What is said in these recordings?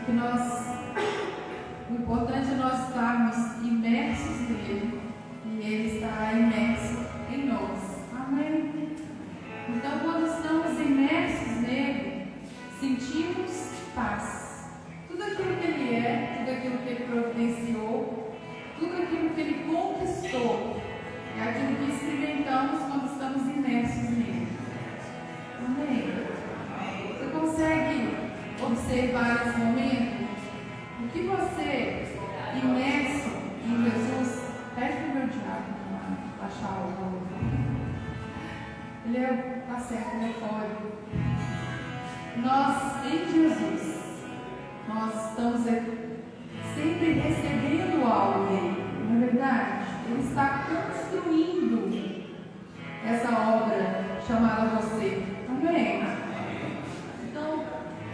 que o importante é nós estarmos imersos nele e ele está imerso em nós. Amém? Então, quando estamos imersos nele, sentimos paz. Tudo aquilo que ele é, tudo aquilo que ele providenciou, tudo aquilo que ele conquistou, é aquilo que experimentamos quando estamos imersos nele. Amém? Você consegue observar esse momento? O que você, imerso em Jesus, pede para o meu diabo baixar o volume. Ele está certo, ele é fora. Nós, em Jesus, nós estamos sempre recebendo algo dele, não é verdade? Ele está construindo essa obra chamada você. Amém? Então,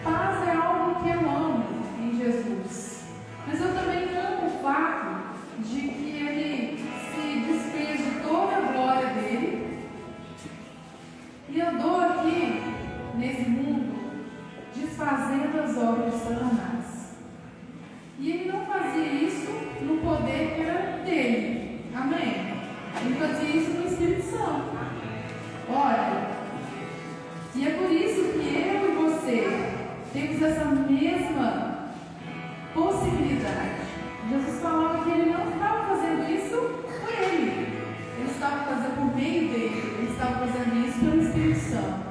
paz é algo que eu amo em Jesus. Mas eu também amo o fato de que ele se desfez de toda a glória dele e andou aqui nesse mundo desfazendo as obras de Satanás. E ele não fazia isso no poder que era dele. Amém? Ele fazia isso no Espírito Santo. Olha, e é por isso que eu e você temos essa mesma possibilidade. Jesus falava que ele não estava fazendo isso por ele. Ele estava fazendo por meio dele. Ele estava fazendo isso pelo Espírito Santo.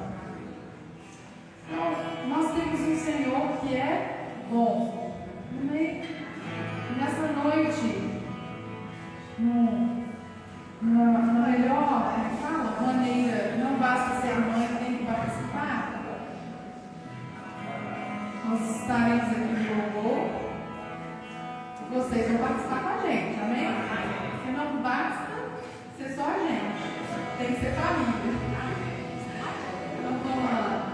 Então, nós temos um Senhor que é bom. Amém? E nessa noite, na melhor maneira, não basta ser a mãe, tem que participar. Nós estaremos aqui no louvor. Vocês vão participar com a gente, amém? Porque não basta ser só a gente, tem que ser família. Então vamos lá.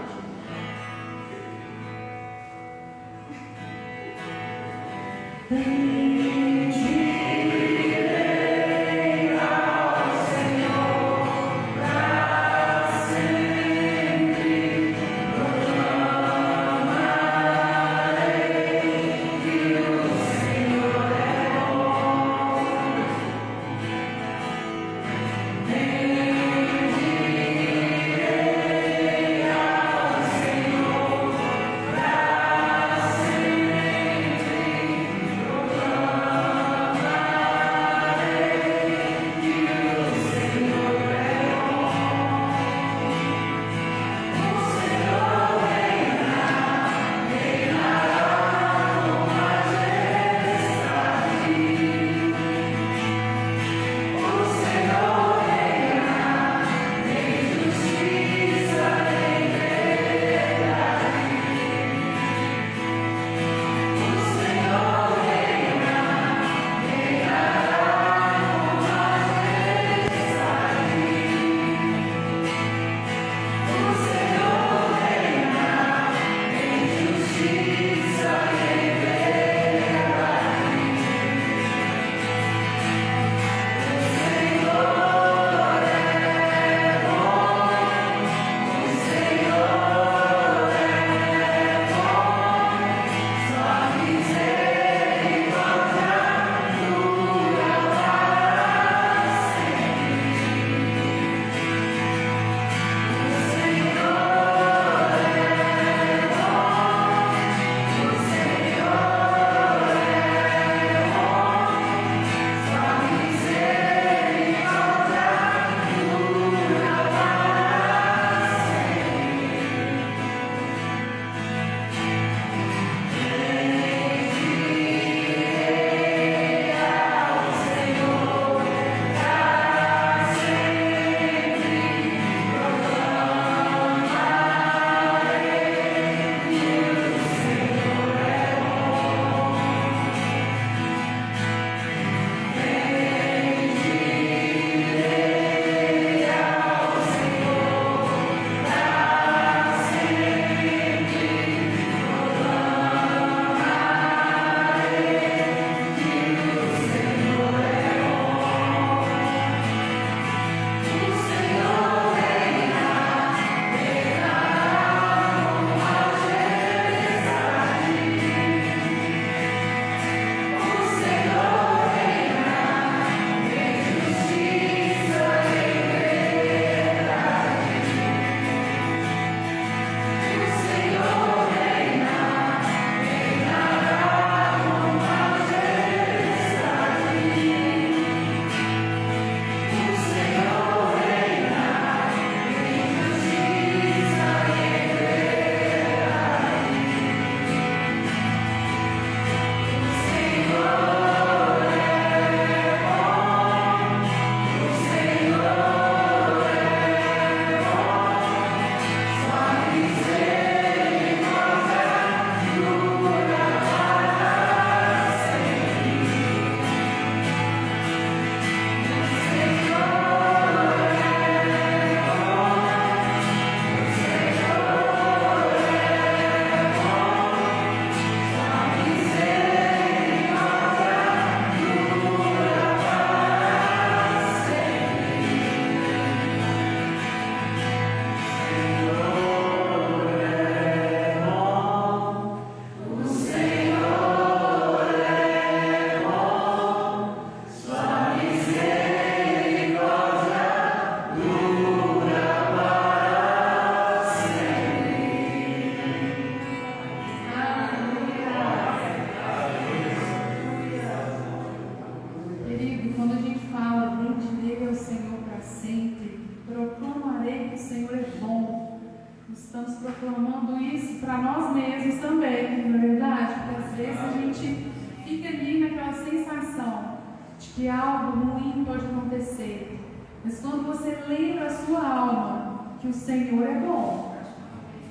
mesmos também, não é verdade? Porque às vezes a gente fica ali naquela sensação de que algo ruim pode acontecer. Mas quando você lembra a sua alma que o Senhor é bom,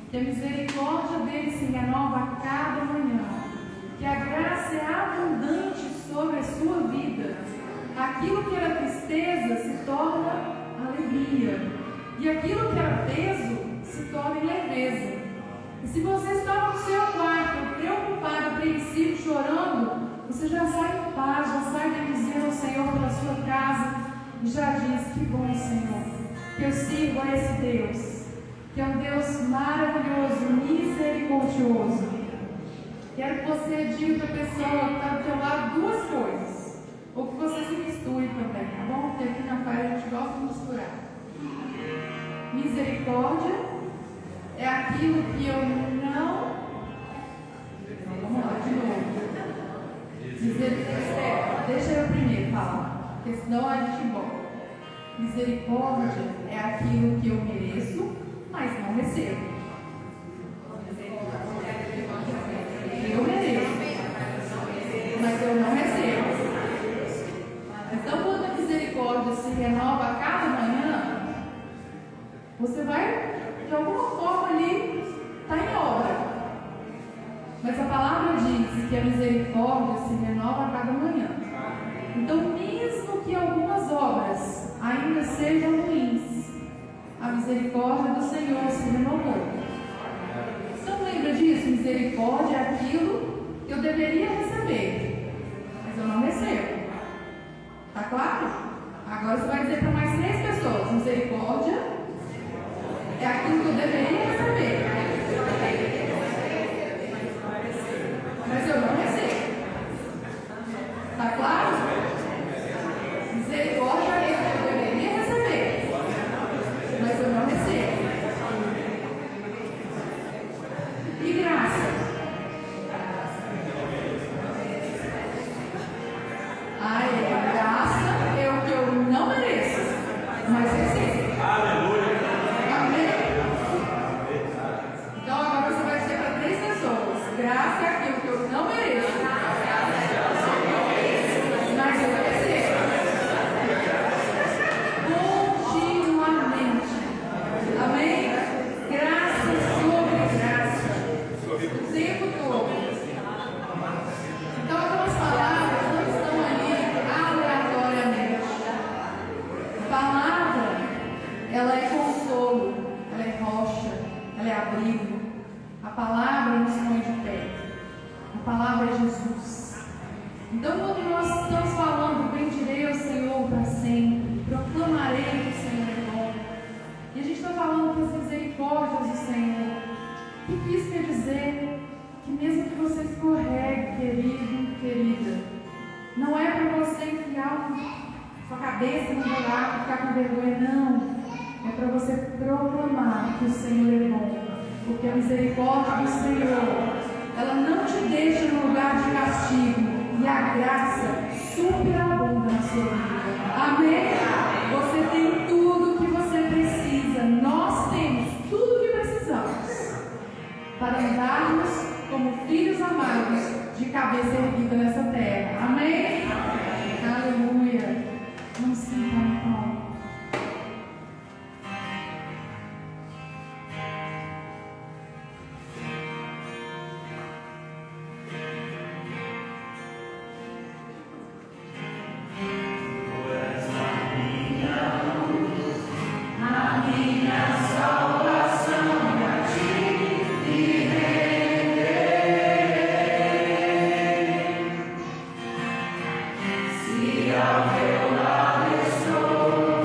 que a misericórdia dele se renova a cada manhã, que a graça é abundante sobre a sua vida, aquilo que era tristeza se torna alegria, e aquilo que era peso se torna leveza. E se você está no seu quarto, preocupado, apreensivo, chorando, você já sai em paz, já sai bendizendo o Senhor pela sua casa, e já diz: que bom, Senhor, que eu sirvo a esse Deus, que é um Deus maravilhoso, misericordioso. Quero que você diga para a pessoa que está do teu lado duas coisas, ou que você se misture também, tá bom? Porque aqui na Fire a gente gosta de misturar. Misericórdia é aquilo que eu não... Vamos lá, de novo. Misericórdia, deixa eu primeiro falar, porque senão a gente volta. Misericórdia é aquilo que eu mereço, mas não recebo. Eu mereço, mas eu não recebo. Então, quando a misericórdia se renova a cada manhã, você vai, de alguma forma, ali, está em obra. Mas a palavra diz que a misericórdia se renova a cada manhã. Então, mesmo que algumas obras ainda sejam ruins, a misericórdia do Senhor se renovou. Então, lembra disso? Misericórdia é aquilo que eu deveria receber, mas eu não recebo. Está claro? Agora você vai dizer para mais 3 pessoas: misericórdia é aquilo que eu deveria receber, mas eu não recebo. Está claro? Misericórdia é aquilo que eu deveria receber, mas eu não recebo. E graça? Graça é o que eu não mereço, mas recebo. Aleluia. Amém? Então agora você vai dizer para 3 pessoas: graça é aquilo que eu não mereço, mas eu recebo. Continuamente. Amém? Graça sobre graça. O tempo todo. Então aquelas palavras não estão ali aleatoriamente. A palavra, ela é consolo, ela é rocha, ela é abrigo. A palavra nos põe de pé. A palavra é Jesus. Então, quando nós estamos falando, bendirei o Senhor para sempre, proclamarei que o Senhor é bom, e a gente está falando das misericórdias do Senhor, o que isso quer dizer? Que mesmo que você escorregue, querido, querida, não é para você enfiar sua cabeça no buraco, ficar com vergonha, não. É para você proclamar que o Senhor é bom, porque a misericórdia do Senhor, ela não te deixa no lugar de castigo, e a graça superabunda na sua vida. Amém? Você tem tudo o que você precisa, nós temos tudo o que precisamos para andarmos como filhos amados, de cabeça erguida nessa terra. Amém? Aleluia. Vamos sentar então. Se ao teu lado estou.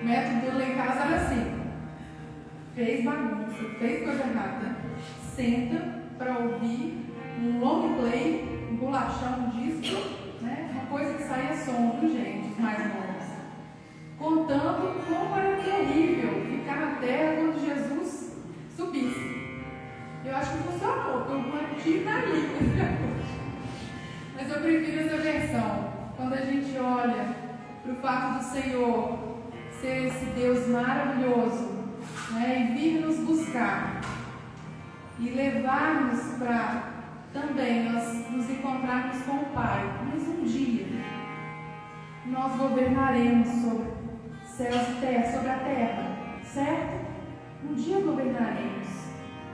O método lá em casa era assim: fez bagunça, fez coisa errada, senta para ouvir um long play, um bolachão, um disco, né? Uma coisa que saía som, viu, gente, os mais novos, contando como era terrível ficar na terra quando Jesus subisse. Eu acho que funcionou, porque eu mantive na língua. Mas eu prefiro essa versão. Quando a gente olha para o fato do Senhor ser esse Deus maravilhoso, né, e vir nos buscar e levar-nos para também nós nos encontrarmos com o Pai. Mas um dia nós governaremos sobre céus e terra, sobre a terra, certo? Um dia governaremos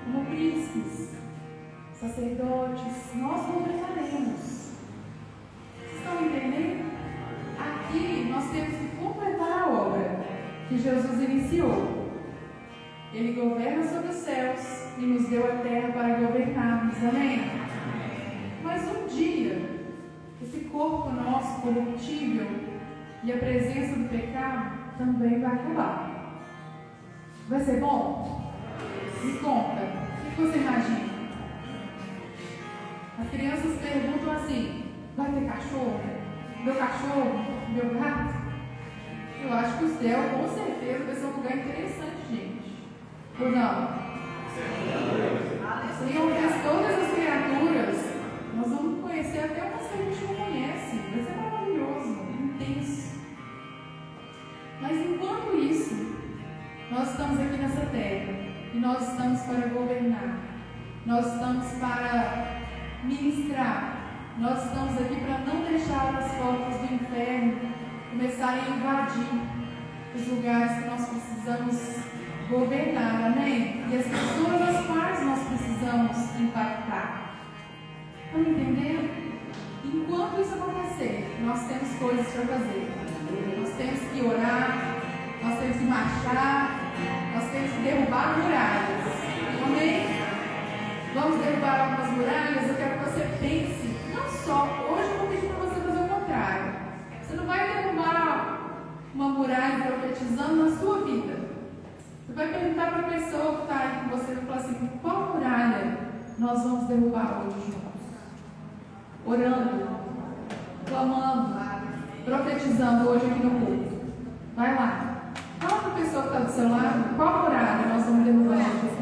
como príncipes, sacerdotes, nós governaremos. Vocês estão entendendo? Aqui nós temos que completar a obra que Jesus iniciou. Ele governa sobre os céus e nos deu a terra para governarmos, amém? Mas um dia, esse corpo nosso corruptível e a presença do pecado também vai acabar. Vai ser bom? Me conta, o que você imagina? As crianças perguntam assim: vai ter cachorro? Meu cachorro? Meu gato? Eu acho que o céu, com certeza, vai ser um lugar interessante, gente. Ou não? Senhor, fez todas as criaturas. Nós vamos conhecer até umas que a gente não conhece. Vai ser maravilhoso, intenso. Mas enquanto isso, nós estamos aqui nessa terra e nós estamos para governar. Nós estamos para ministrar. Nós estamos aqui para não deixar as portas do inferno começarem a invadir os lugares que nós precisamos governar, amém? E as pessoas às quais nós precisamos impactar. Estão entendendo? Enquanto isso acontecer, nós temos coisas para fazer. Nós temos que orar, nós temos que marchar, nós temos que derrubar muralhas. Amém? Vamos derrubar algumas muralhas. Eu quero que você pense, não só, hoje eu vou pedir para você fazer o contrário. Você não vai derrubar uma muralha profetizando na sua vida. Você vai perguntar para a pessoa que está aí com você e vai falar assim: qual muralha nós vamos derrubar hoje juntos? Orando, clamando, profetizando hoje aqui no culto. Vai lá. Fala para a pessoa que está do seu lado, qual muralha nós vamos derrubar hoje?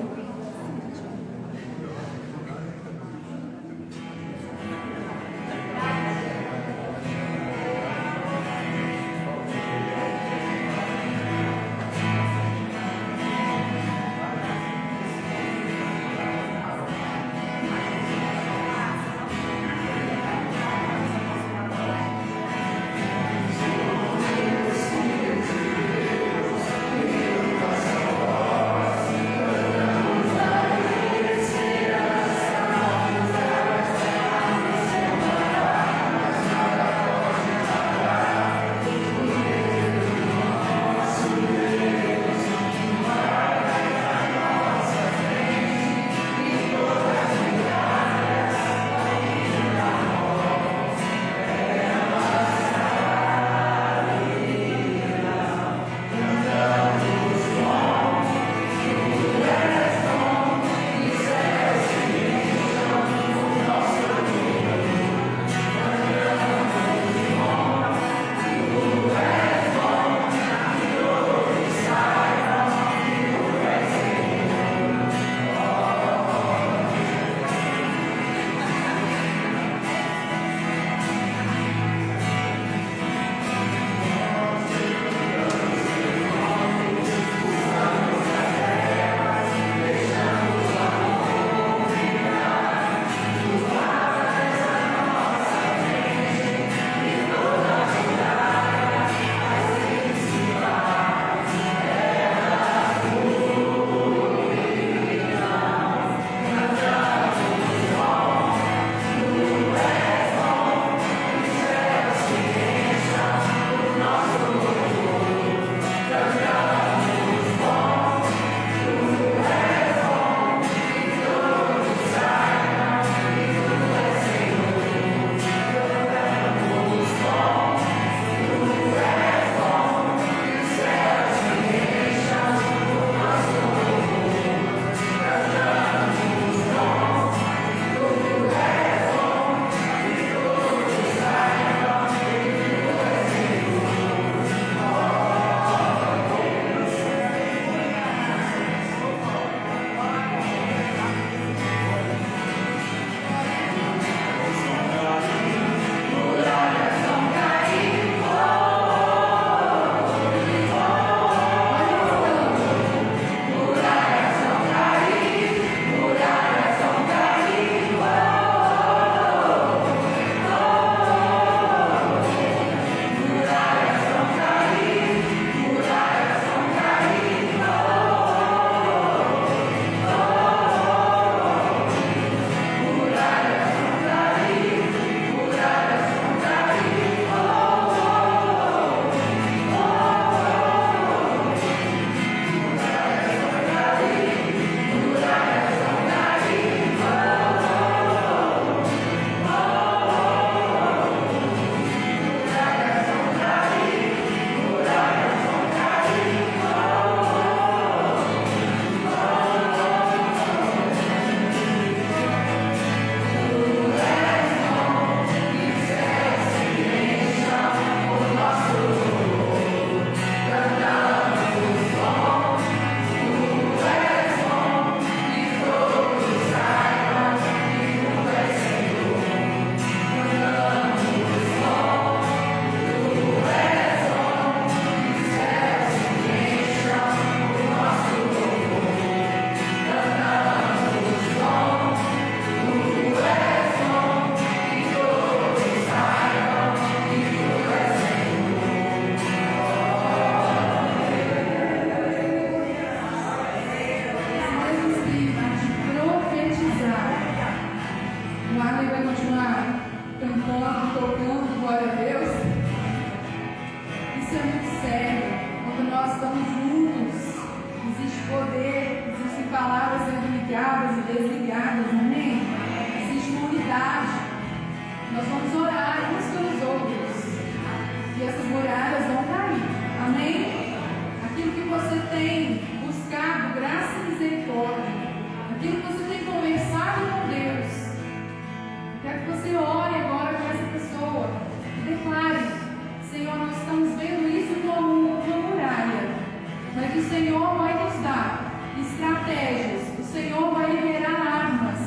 Senhor vai nos dar estratégias, o Senhor vai liberar armas,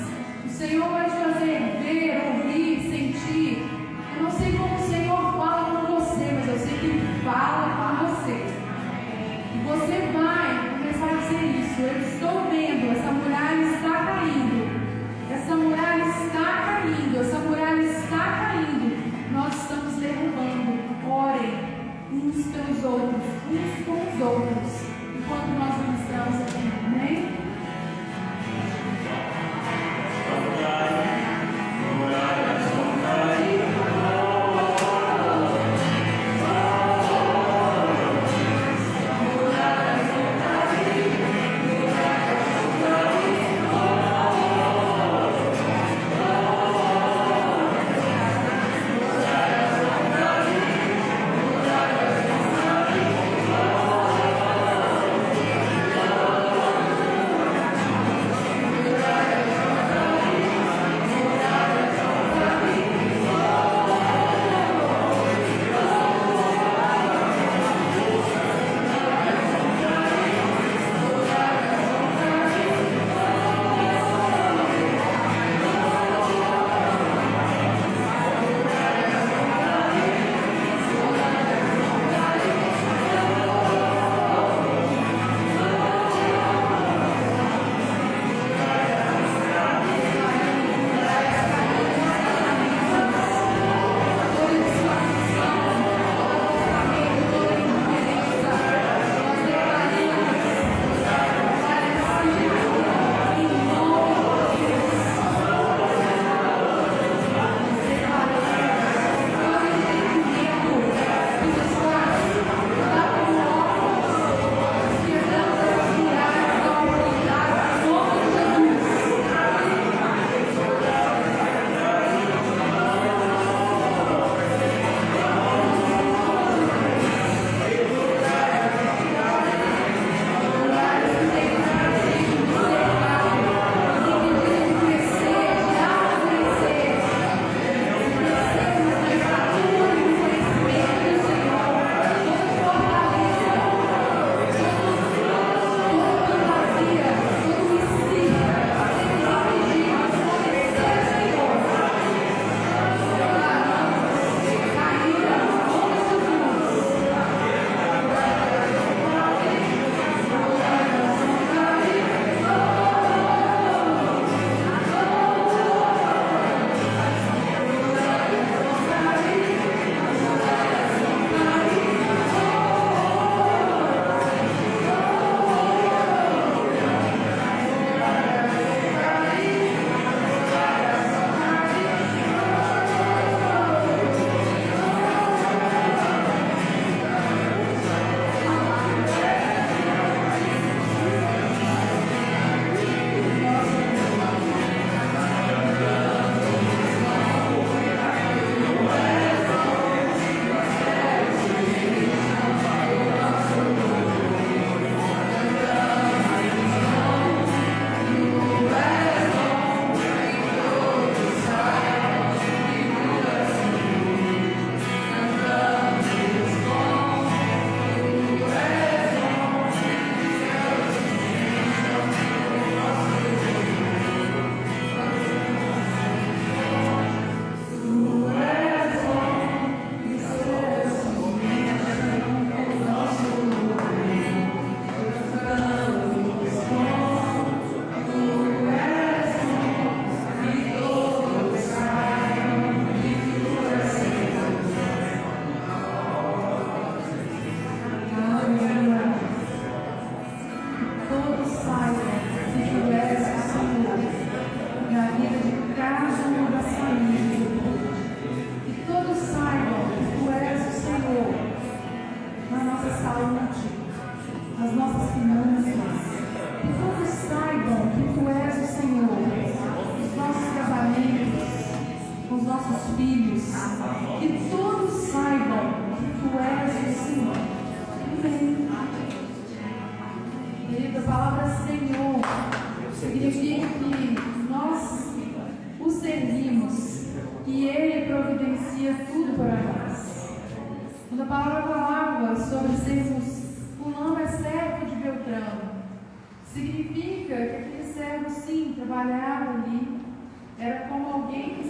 o Senhor vai te fazer ver, ouvir, sentir. Eu não sei como o Senhor fala com você, mas eu sei que Ele fala com você. E você vai começar a dizer isso: eu estou vendo, essa muralha está caindo, essa muralha está caindo, essa muralha está caindo. Nós estamos derrubando. Orem uns pelos outros, uns com os outros, enquanto nós ministramos aqui. Amém?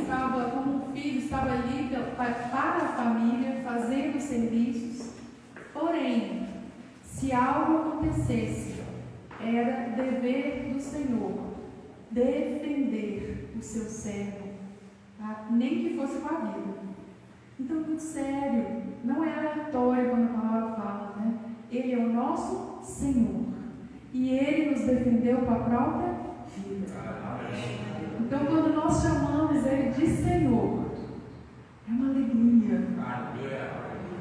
estava, como filho, estava ali para a família, fazendo serviços. Porém, se algo acontecesse, era dever do Senhor defender o seu servo, tá? Nem que fosse com a vida. Então, muito sério, não é aleatório quando a palavra fala, né? Ele é o nosso Senhor e Ele nos defendeu com a própria vida. Então, quando nós chamamos Ele de Senhor, é uma alegria.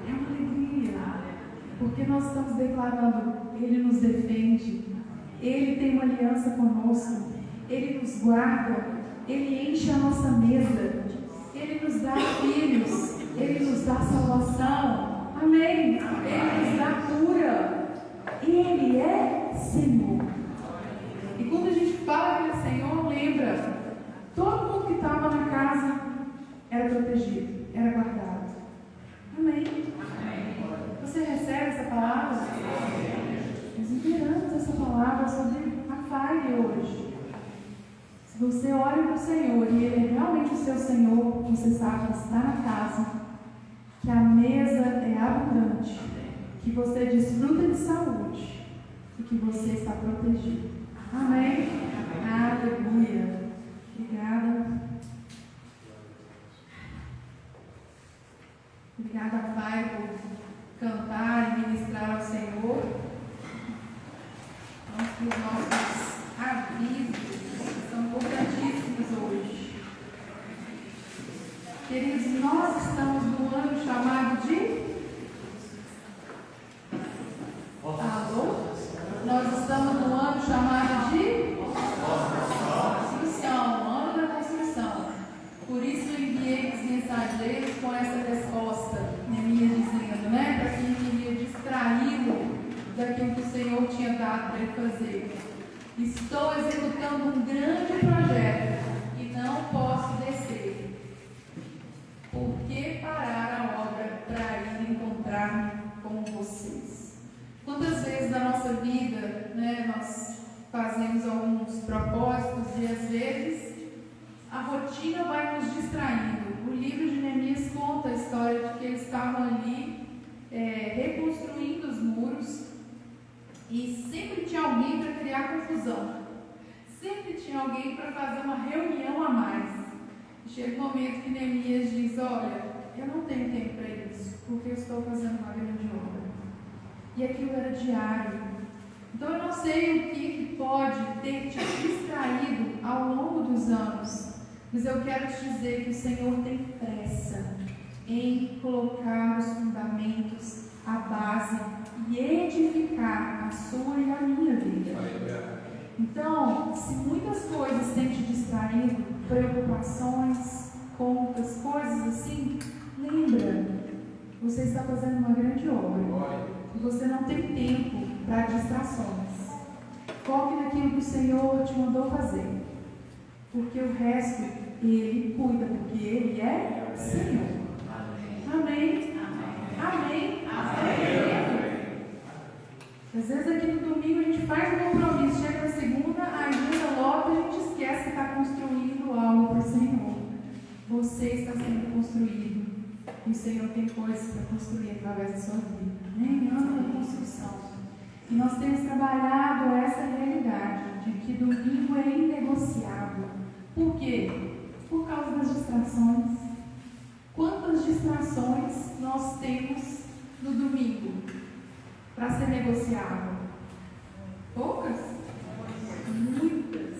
É uma alegria, porque nós estamos declarando: Ele nos defende, Ele tem uma aliança conosco, Ele nos guarda, Ele enche a nossa mesa, Ele nos dá filhos, Ele nos dá salvação, amém? Ele nos dá cura, Ele é Senhor. E quando a gente fala que Ele é Senhor, lembra, todo mundo que estava na casa era protegido, era guardado, amém? Você recebe essa palavra? Nós liberamos essa palavra sobre a Fire hoje. Se você olha para o Senhor e Ele é realmente o seu Senhor, você sabe que está na casa, que a mesa é abundante, que você desfruta de saúde e que você está protegido. Amém? Aleluia. Obrigada. Obrigada, Pai, por cantar e ministrar ao Senhor. Vamos para os nossos avisos, que são importantíssimos hoje. Queridos, nós estamos no ano chamado de... Alô? Nós estamos no ano chamado de... Construção, ano da construção. Por isso eu enviei os mensageiros com essa resposta, Neemias dizendo, né? Para quem queria distraí-lo daquilo que o Senhor tinha dado para ele fazer. Estou executando um grande projeto e não posso descer. Por que parar a obra para ir encontrar-me com vocês? Quantas vezes na nossa vida, né, nós fazemos alguns propósitos e às vezes a rotina vai nos distraindo. O livro de Neemias conta a história de que eles estavam ali reconstruindo os muros e sempre tinha alguém para criar confusão. Sempre tinha alguém para fazer uma reunião a mais. E chega um momento que Neemias diz: olha, eu não tenho tempo para isso, porque eu estou fazendo uma grande obra. E aquilo era diário. Então eu não sei o que pode ter te distraído ao longo dos anos, mas eu quero te dizer que o Senhor tem pressa em colocar os fundamentos, a base e edificar a sua e a minha vida. Então, se muitas coisas têm te distraído, preocupações, contas, coisas assim, lembra, você está fazendo uma grande obra e você não tem tempo para distrações. Foque naquilo que o Senhor te mandou fazer, porque o resto Ele cuida, porque Ele é Senhor. Amém? Amém? Amém? Às vezes aqui no domingo a gente faz um compromisso, chega na segunda, a agenda lota, a gente esquece que está construindo algo para o Senhor. Você está sendo construído e o Senhor tem coisas para construir através da sua vida. Amém? Ano da construção. E nós temos trabalhado essa realidade de que domingo é inegociável. Por quê? Por causa das distrações. Quantas distrações nós temos no domingo para ser negociável? Poucas? Muitas.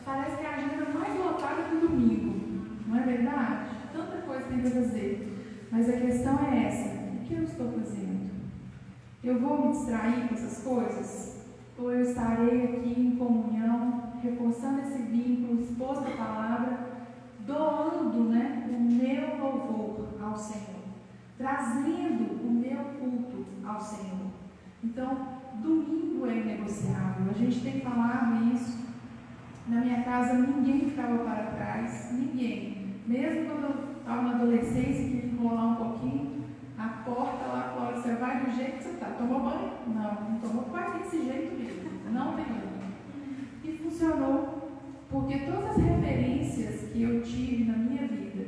Parece que a agenda é mais lotada que o domingo. Não é verdade? Tanta coisa tem para fazer. Mas a questão é essa: o que eu estou fazendo? Eu vou me distrair com essas coisas? Ou eu estarei aqui em comunhão, reforçando esse vínculo, exposto à palavra, doando, né, o meu louvor ao Senhor, trazendo o meu culto ao Senhor? Então, domingo é inegociável. A gente tem falado isso. Na minha casa, ninguém ficava para trás, ninguém. Mesmo quando eu estava na adolescência, que queria enrolar um pouquinho, a porta lá fora, você vai do jeito que você está. Tomou banho? Não tomou, vai desse jeito mesmo. Não tem jeito. E funcionou. Porque todas as referências que eu tive na minha vida,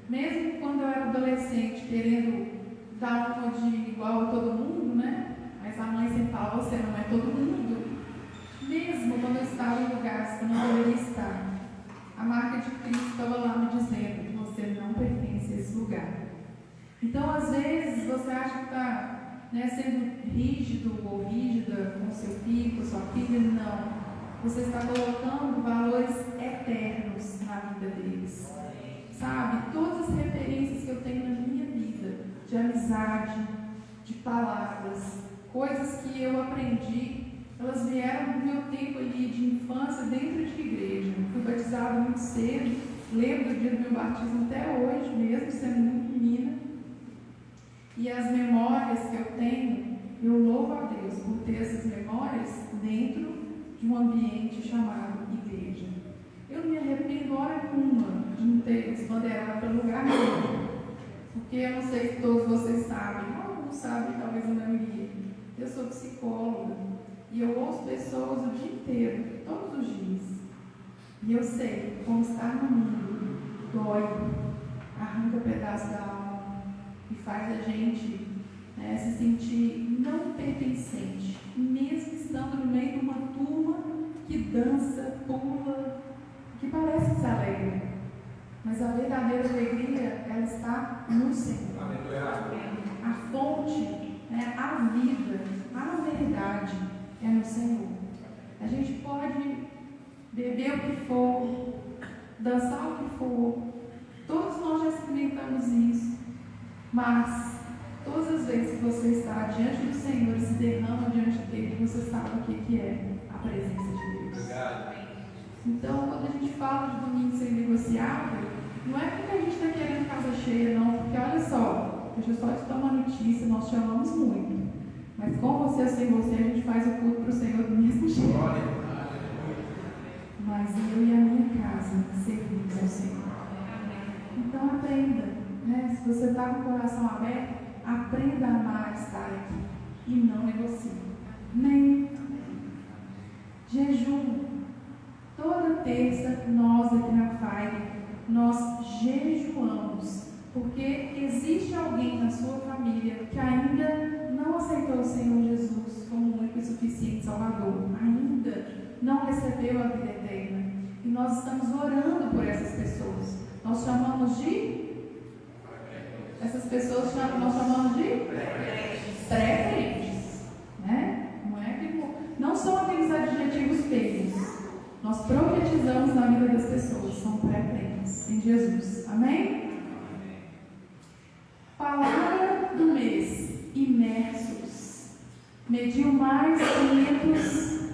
mesmo quando eu era adolescente, querendo dar uma de igual a todo mundo, né? Mas a mãe sempre fala, você não é todo mundo. Mesmo quando eu estava em lugares que eu não deveria estar, a marca de Cristo estava lá me dizendo que você não pertence a esse lugar. Então, às vezes, você acha que está sendo rígido ou rígida com seu filho, com sua filha. Não. Você está colocando valores eternos na vida deles. Sabe? Todas as referências que eu tenho na minha vida, de amizade, de palavras, coisas que eu aprendi, elas vieram do meu tempo ali de infância dentro de igreja. Fui batizada muito cedo, lembro do dia do meu batismo até hoje, mesmo sendo muito menina. E as memórias que eu tenho, eu louvo a Deus por ter essas memórias dentro de um ambiente chamado igreja. Eu não me arrependo hora nenhuma de não ter esbandeirado para lugar nenhum. Porque eu não sei se todos vocês sabem, alguns sabem, talvez a maioria. Eu sou psicóloga e eu ouço pessoas o dia inteiro, todos os dias. E eu sei como estar no mundo dói, arranca pedaço da alma e faz a gente se sentir não pertencente, mesmo estando no meio de uma turma que dança, pula, que parece que se alegra. Mas a verdadeira alegria, ela está no Senhor. A fonte, a vida, a verdade é no Senhor. A gente pode beber o que for, dançar o que for, todos nós já experimentamos isso, mas todas as vezes que você está diante do Senhor e se derrama diante dele, você sabe o que é a presença de Deus. Obrigado. Então, quando a gente fala de domingo sem negociável, não é porque a gente está querendo casa cheia, não, porque olha só, deixa eu só te dar uma notícia, nós te amamos muito, mas com você ou sem você, a gente faz o culto para o Senhor do mesmo jeito. Mas eu e a minha casa servimos ao Senhor. Então aprenda, se você está com o coração aberto, aprenda a amar estar aqui e não negocie. Nem jejum. Toda terça, nós aqui na FAI, nós jejuamos, porque existe alguém na sua família que ainda não aceitou o Senhor Jesus como único e suficiente Salvador, ainda não recebeu a vida eterna. E nós estamos orando por essas pessoas. Nós chamamos de... Essas pessoas nós chamamos de pré-crentes. Não são aqueles adjetivos feios. Nós profetizamos na vida das pessoas, são pré-crentes em Jesus. Amém? Palavra do mês: imersos. Mediu mais 500,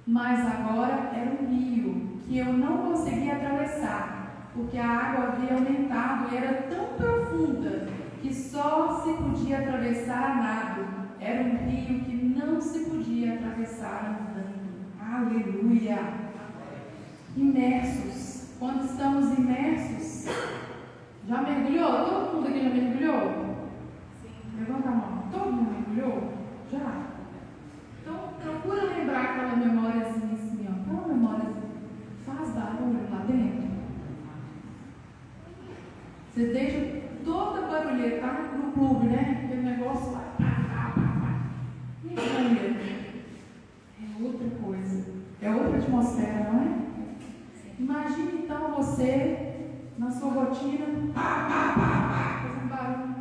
mas agora era um rio que eu não conseguia atravessar, porque a água havia aumentado e era tão profunda que só se podia atravessar a nado. Era um rio que não se podia atravessar andando. Aleluia! Imersos. Quando estamos imersos, já mergulhou? Todo mundo aqui já mergulhou? Sim. Levanta a mão. Todo mundo mergulhou? Já. Então, procura lembrar aquela memóriazinha assim, aquela memóriazinha. Faz barulho lá dentro. Você deixa toda a barulheira, tá no clube, né? Aquele negócio lá. E barulheira. É outra coisa. É outra atmosfera, não é? Imagine então você, na sua rotina, fazendo barulho.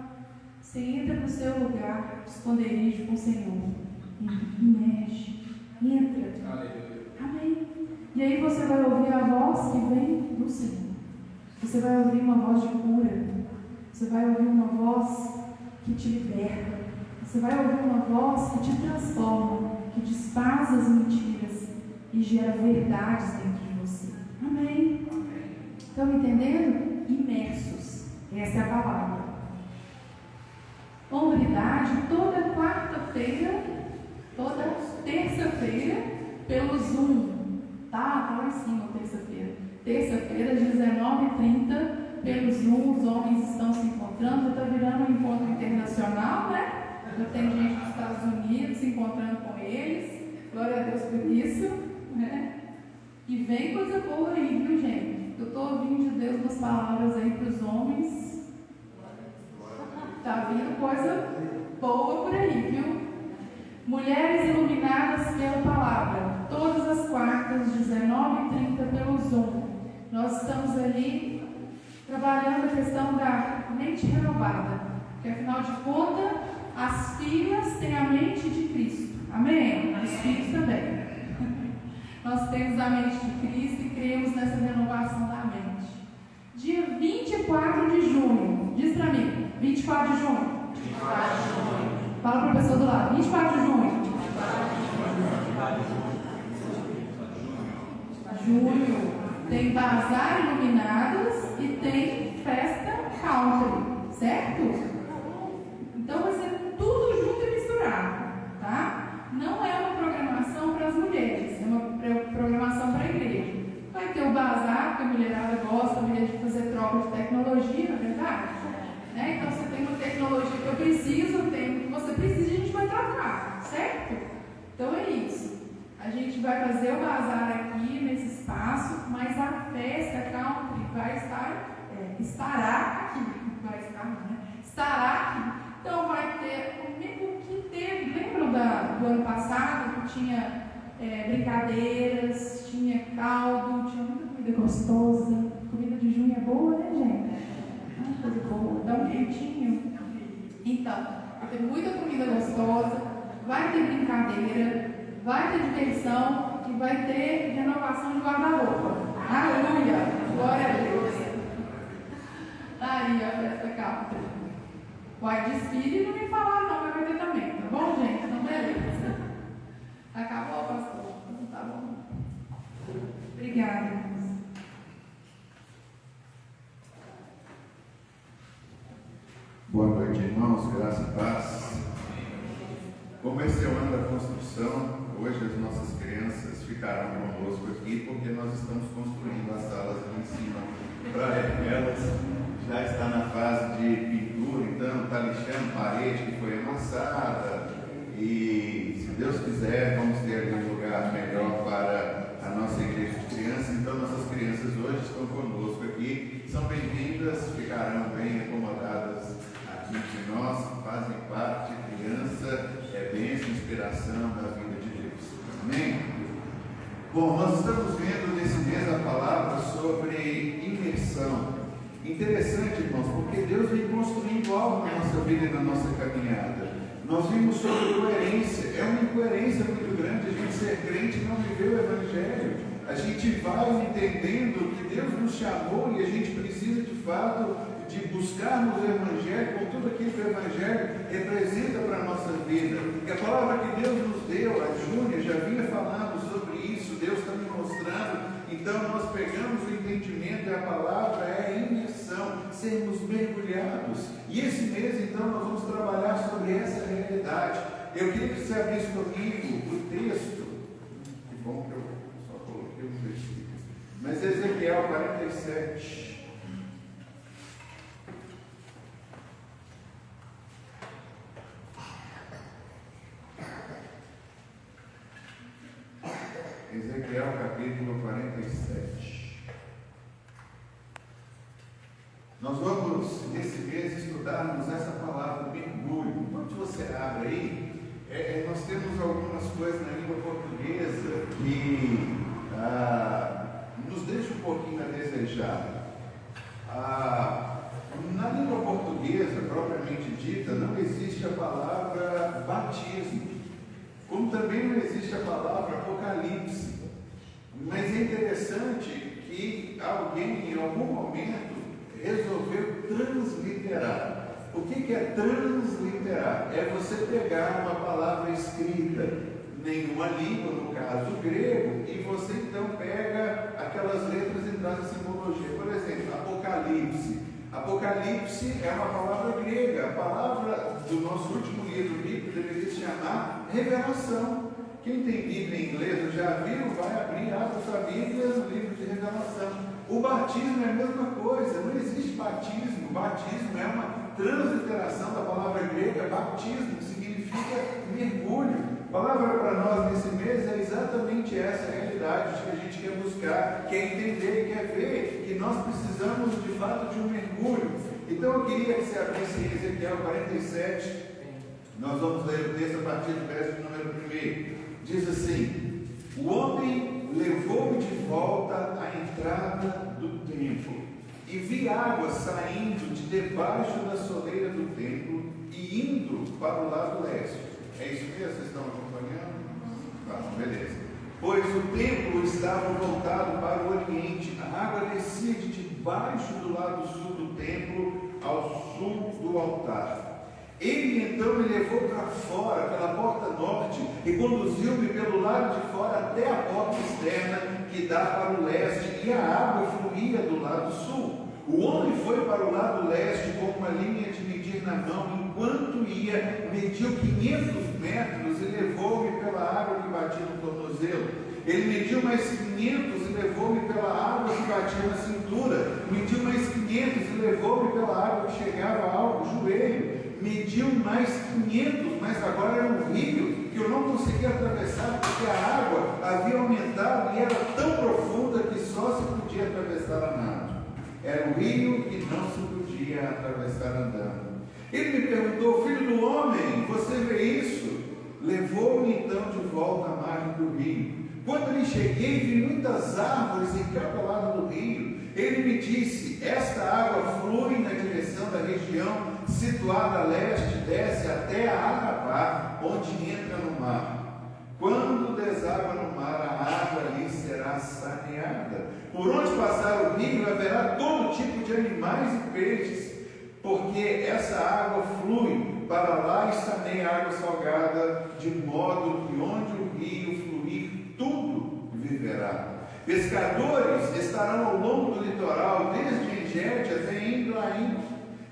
Você entra no seu lugar de esconderijo com o Senhor. E mexe. Entra. Amém. E aí você vai ouvir a voz que vem do Senhor. Você vai ouvir uma voz de cura. Você vai ouvir uma voz que te liberta. Você vai ouvir uma voz que te transforma, que desfaz as mentiras e gera verdades dentro de você. Amém? Estão entendendo? Imersos. Essa é a palavra. Hombridade, toda quarta-feira, toda terça-feira, pelo Zoom. Tá lá em cima, terça-feira. Terça-feira, às 19h30, pelo Zoom, os homens estão se encontrando. Já está virando um encontro internacional, né? Já tem gente dos Estados Unidos se encontrando com eles. Glória a Deus por isso, né? E vem coisa Eu estou ouvindo de Deus umas palavras aí para os homens. Está vindo coisa boa por aí, viu? Mulheres iluminadas pela palavra, todas as quartas, 19h30 pelo Zoom. Nós estamos ali trabalhando a questão da mente renovada, porque afinal de contas, as filhas têm a mente de Cristo. Amém? Os filhos também. Nós temos a mente de Cristo e cremos nessa renovação da mente. Dia 24 de junho, diz para mim, 24 de junho. 24 de junho. Fala para a pessoa do lado, 24 de junho. Junho tem bazar iluminados e tem festa country, certo? Então vai ser tudo junto e misturado, tá? Não é uma programação para as mulheres, é uma programação para a igreja. Vai ter o bazar, porque a mulherada gosta de fazer troca de tecnologia, na verdade? Né? Então você tem uma tecnologia que eu preciso, tem o que você precisa e a gente vai trocar, certo? Então é isso. A gente vai fazer o bazar aqui nesse espaço, mas a festa country vai estará aqui. Vai estar, né? Estará aqui. Então vai ter o que teve. Lembram do ano passado que tinha brincadeiras, tinha caldo, tinha muita comida gostosa. Comida de junho é boa, né, gente? Coisa boa, dá um quentinho. Então, vai ter muita comida gostosa, vai ter brincadeira, vai ter diversão e vai ter renovação de guarda-roupa. Aleluia! Glória a Deus! Aí a festa country. Vai desfile e não me falar não, mas vai ter também, tá bom, gente? Então, beleza. Acabou, pastor? Não tá bom. Obrigada. Boa noite, irmãos, graça e paz. Como esse é o ano da construção, hoje as nossas crianças ficarão conosco aqui porque nós estamos construindo as salas aqui em cima para elas. Já está na fase de pintura, então está lixando parede que foi amassada e, se Deus quiser, vamos ter um lugar melhor para a nossa igreja de crianças. Então nossas crianças hoje estão conosco aqui, são bem-vindas, ficarão bem acomodadas aqui entre nós, fazem parte. Criança é bênção, inspiração da vida de Deus. Amém? Bom, nós estamos vendo nesse mês a palavra sobre imersão. Interessante, irmãos, porque Deus vem construindo algo na nossa vida e na nossa caminhada. Nós vimos sobre coerência. É uma incoerência muito grande a gente ser crente e não viver o Evangelho. A gente vai entendendo que Deus nos chamou e a gente precisa de fato de buscarmos o Evangelho com tudo aquilo que o Evangelho representa para a nossa vida. E a palavra que Deus nos deu, a Júnia já vinha falando sobre isso, Deus está me mostrando. Então nós pegamos o entendimento e a palavra é imersão, sermos mergulhados. E esse mês então nós vamos trabalhar sobre essa realidade. Eu queria que você abrisse comigo o texto. Que bom que eu só coloquei os versículos. Mas Ezequiel 47. Ezequiel capítulo 47. Nós vamos, nesse mês, estudarmos essa palavra, mergulho. Enquanto você abre aí, nós temos algumas coisas na língua portuguesa que nos deixam um pouquinho a desejar. Na língua portuguesa, propriamente dita, não existe a palavra batismo, como também não existe a palavra apocalipse. Mas é interessante que alguém, em algum momento, resolveu transliterar. O que é transliterar? É você pegar uma palavra escrita em uma língua, no caso grego, e você então pega aquelas letras e traz a simbologia. Por exemplo, Apocalipse. Apocalipse é uma palavra grega. A palavra do nosso último livro bíblico deveria se chamar Revelação. Quem tem Bíblia em inglês, já viu, vai abrir, abre sua Bíblia no livro de Revelação. O batismo é a mesma coisa, não existe batismo. Batismo é uma transliteração da palavra grega batismo, que significa mergulho. A palavra para nós nesse mês é exatamente essa realidade que a gente quer buscar, quer entender, quer ver que nós precisamos de fato de um mergulho. Então eu queria que você abrisse em Ezequiel 47, nós vamos ler o texto a partir do verso número 1. Diz assim: o homem levou-me de volta à entrada do templo, e vi água saindo de debaixo da soleira do templo e indo para o lado leste. É isso mesmo? Vocês estão acompanhando? Tá, beleza. Pois o templo estava voltado para o oriente, a água descia de debaixo do lado sul do templo ao sul do altar. Ele então me levou para fora, pela porta norte, e conduziu-me pelo lado de fora até a porta externa, que dá para o leste, e a água fluía do lado sul. O homem foi para o lado leste com uma linha de medir na mão, enquanto ia, mediu 500 metros e levou-me pela água que batia no tornozelo. Ele mediu mais 500 e levou-me pela água que batia na cintura. Mediu mais 500 e levou-me pela água que chegava ao joelho. Mediu mais 500, mas agora era um rio que eu não conseguia atravessar porque a água havia aumentado e era tão profunda que só se podia atravessar a nado. Era um rio que não se podia atravessar andando. Ele me perguntou: filho do homem, você vê isso? Levou-me então de volta à margem do rio. Quando lhe cheguei, vi muitas árvores em cada lado do rio. Ele me disse: esta água flui na direção da região situada a leste, desce até a Arabá, onde entra no mar. Quando deságua no mar, a água ali será saneada. Por onde passar o rio, haverá todo tipo de animais e peixes, porque essa água flui para lá e saneia a água salgada, de modo que onde o rio fluir, tudo viverá. Pescadores estarão ao longo do litoral, desde Engede até Indo-Aim.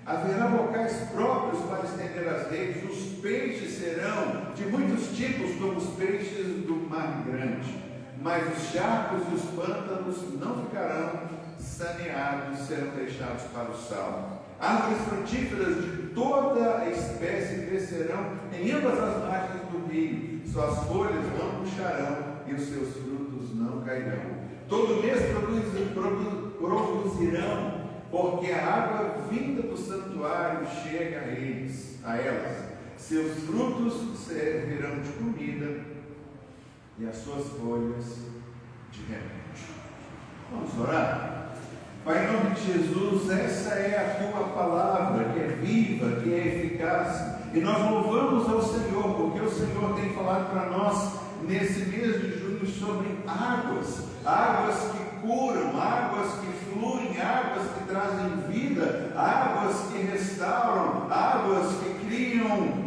Haverá locais próprios para estender as redes. Os peixes serão de muitos tipos, como os peixes do mar grande. Mas os charcos e os pântanos não ficarão saneados, serão deixados para o sal. Árvores frutíferas de toda a espécie crescerão em ambas as margens do rio. Suas folhas não murcharão e os seus frutos não cairão. Todo mês produzirão, porque a água vinda do santuário chega a elas. Seus frutos servirão de comida e as suas folhas de remédio. Vamos orar? Pai, em nome de Jesus, essa é a tua palavra, que é viva, que é eficaz, e nós louvamos ao Senhor, porque o Senhor tem falado para nós nesse mês de junho sobre águas que curam, águas que fluem, águas que trazem vida, águas que restauram, águas que criam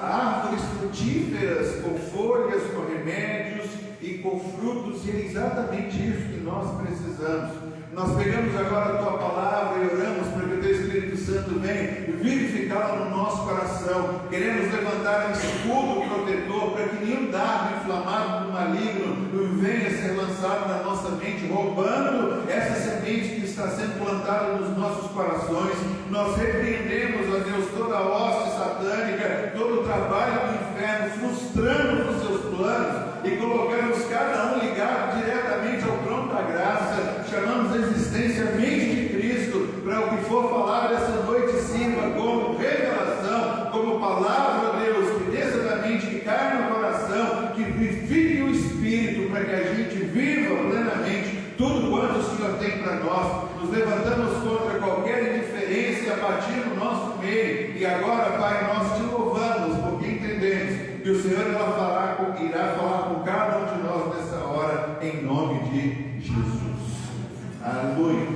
árvores frutíferas com folhas, com remédios e com frutos, e é exatamente isso que nós precisamos. Nós pegamos agora a tua palavra e oramos para que o teu Espírito Santo venha vivificá-la no nosso coração. Queremos levantar um escudo protetor para que nenhum dardo inflamado do maligno venha ser lançado na nossa mente, roubando essa semente que está sendo plantada nos nossos corações. Nós repreendemos, ó Deus, toda a hoste satânica, todo o trabalho do inferno, frustrando os seus planos e colocamos cada um ligado diretamente ao trono da graça. Chamamos a existência a mente de Cristo, para o que for falado essa noite sirva como revelação, como palavra, Deus, que desça da mente, que caia no coração, que vivifique o Espírito, para que a gente viva plenamente tudo quanto o Senhor tem para nós. Nos levantamos contra qualquer indiferença a partir do nosso meio, e agora, Pai, nós te louvamos, porque entendemos que o Senhor irá falar com cada um de nós nessa hora, em nome de Jesus. Aleluia.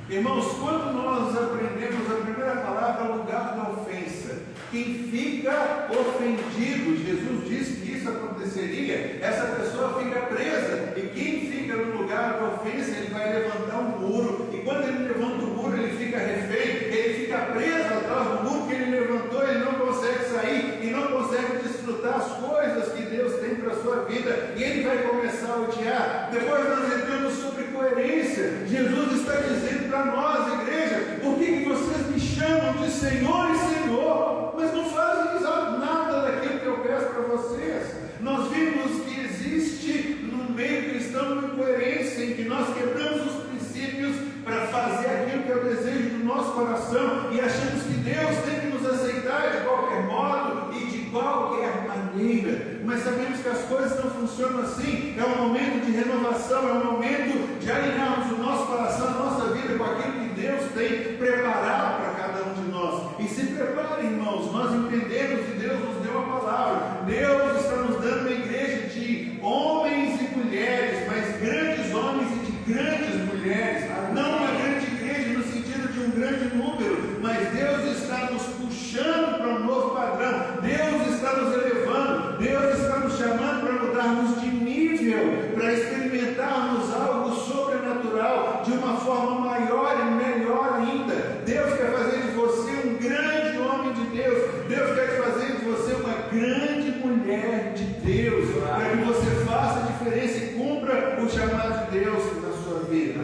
Irmãos, quando nós aprendemos a primeira palavra, o lugar da ofensa, quem fica ofendido, Jesus disse que isso aconteceria, essa pessoa fica presa, e quem fica no lugar da ofensa, ele vai levantar um muro, e quando ele levanta o muro, ele fica refém, ele fica preso atrás do muro que ele levantou, ele não consegue sair, e não consegue desfrutar as coisas que Deus tem para a sua vida, e ele vai começar a odiar. Depois nós entramos sobre coerência. Jesus está dizendo para nós, igreja: por que vocês me chamam de Senhor e Senhor, mas não fazem nada daquilo que eu peço vocês. Nós vimos que existe no meio cristão uma incoerência em que nós quebramos os princípios para fazer aquilo que é o desejo do nosso coração e achamos que Deus tem que nos aceitar de qualquer modo e de qualquer maneira. Mas sabemos que as coisas não funcionam assim. É um momento de renovação, é um momento de alinharmos o nosso coração, a nossa vida com aquilo que Deus tem preparado para cada um de nós. E se preparem, irmãos, nós entendemos e Deus nos deu a palavra. Deus está nos dando uma igreja de homens e mulheres, mas grandes homens e de grandes mulheres. Não uma grande igreja no sentido de um grande número, mas Deus está nos puxando para um novo padrão. Deus está nos elevando. Deus está nos chamando para mudarmos de nível, para experimentarmos algo sobrenatural de uma forma maior e melhor ainda. Deus quer fazer de você um grande homem de Deus. Deus quer fazer de você uma grande mulher de Deus, para que você faça a diferença e cumpra o chamado de Deus na sua vida.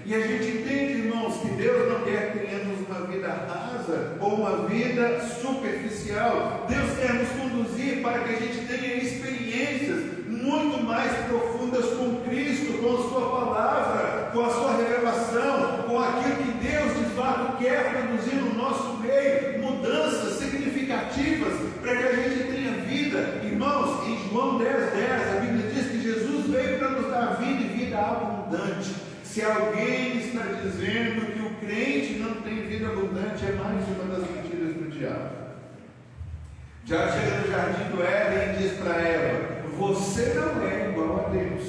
E a gente entende, irmãos, que Deus não quer que tenhamos uma vida rasa ou uma vida superficial. Deus quer nos conduzir para que a gente tenha experiências muito mais profundas com Cristo, com a sua palavra, com a sua revelação, com aquilo que Deus de fato quer produzir no nosso meio, mudanças significativas para que a gente tenha vida. Irmãos, em João 10:10, a Bíblia diz que Jesus veio para nos dar vida e vida abundante. Se alguém está dizendo que o crente não tem vida abundante, é mais uma das mentiras do diabo. Já chega no jardim do Éden e diz para Eva: você não é igual a Deus.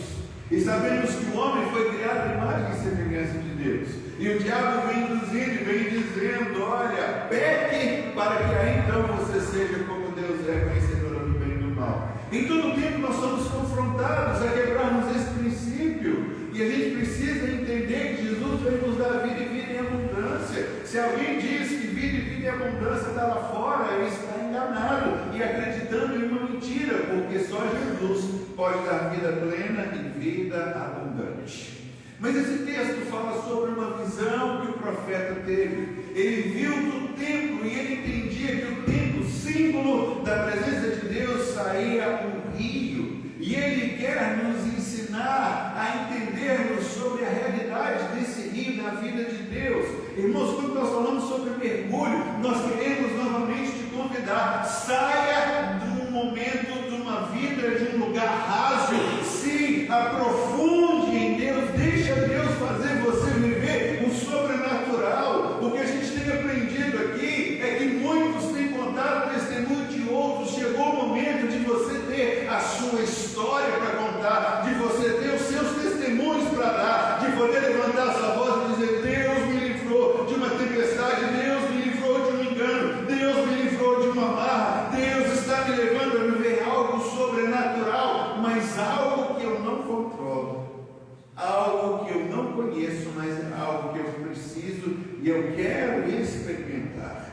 E sabemos que o homem foi criado à imagem e semelhança de Deus. E o diabo vem induzindo e vem dizendo: olha, peque para que aí então você seja como Deus é, conhecedora do bem e do mal. Em todo tempo nós somos confrontados a quebrarmos esse princípio. E a gente precisa entender que Jesus veio nos dar vida e vida em abundância. Se alguém diz que vida e vida em abundância está lá fora, ele está enganado e acreditando em uma mentira, porque só Jesus pode dar vida plena e vida abundante. Mas esse texto fala sobre uma visão que o profeta teve. Ele viu do templo e ele entendia que o templo, símbolo da presença de Deus, saía um rio. E ele quer nos ensinar a entendermos sobre a realidade desse rio na vida de Deus. Irmãos, quando nós falamos sobre mergulho, nós queremos novamente te convidar: saia de um momento, de uma vida, de um lugar raso, se aprofunde em Deus, deixa Deus fazer você viver o sobrenatural. O que a gente tem aprendido aqui é que muitos têm contado testemunho de outros. Chegou o momento de você ter a sua história para contar, de você ter os seus testemunhos para dar, de poder levantar sua voz e dizer: Deus me livrou de uma tempestade, Deus me livrou de um engano, Deus me livrou de uma marra, Deus está me levando a viver algo sobrenatural, mas algo que eu não controlo, algo que eu não conheço, mas é algo que eu preciso e eu quero experimentar.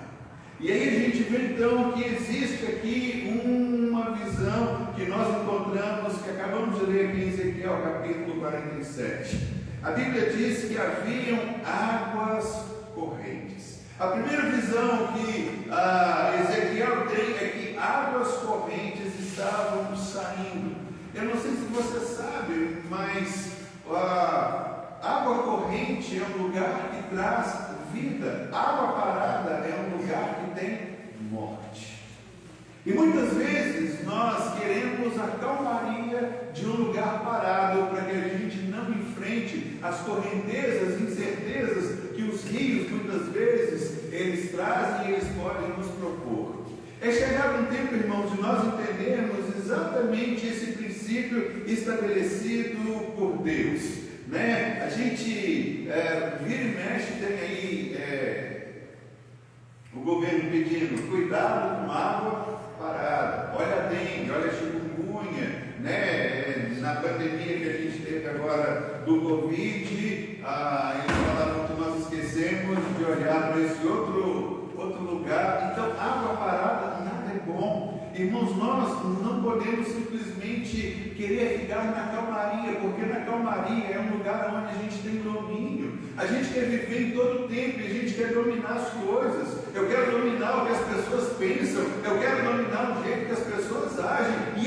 E aí a gente vê então que existe aqui uma visão que nós encontramos, que acabamos de ler aqui em Ezequiel capítulo 47. A Bíblia diz que haviam águas correntes. A primeira visão que Ezequiel tem é que águas correntes estavam saindo. Eu não sei se você sabe, mas água corrente é um lugar que traz vida. Água parada é um lugar que tem morte. E muitas vezes nós queremos a calmaria de um lugar parado para que a gente não enfrente as correntezas, incertezas que os rios muitas vezes eles trazem e eles podem nos propor. É chegado um tempo, irmãos, de nós entendermos exatamente esse princípio estabelecido por Deus. Né? A gente vira e mexe, tem aí o governo pedindo cuidado com água parada, olha a dengue, olha a chikungunya, né? Na pandemia que a gente teve agora do Covid, eles falaram que nós esquecemos de olhar para esse outro lugar. Então, água parada nada é bom. Irmãos, nós não podemos simplesmente querer ficar na calmaria, porque na calmaria é um lugar onde a gente tem domínio. A gente quer viver em todo o tempo e a gente quer dominar as coisas. Eu quero dominar o que as pessoas pensam, eu quero dominar o jeito que as pessoas agem.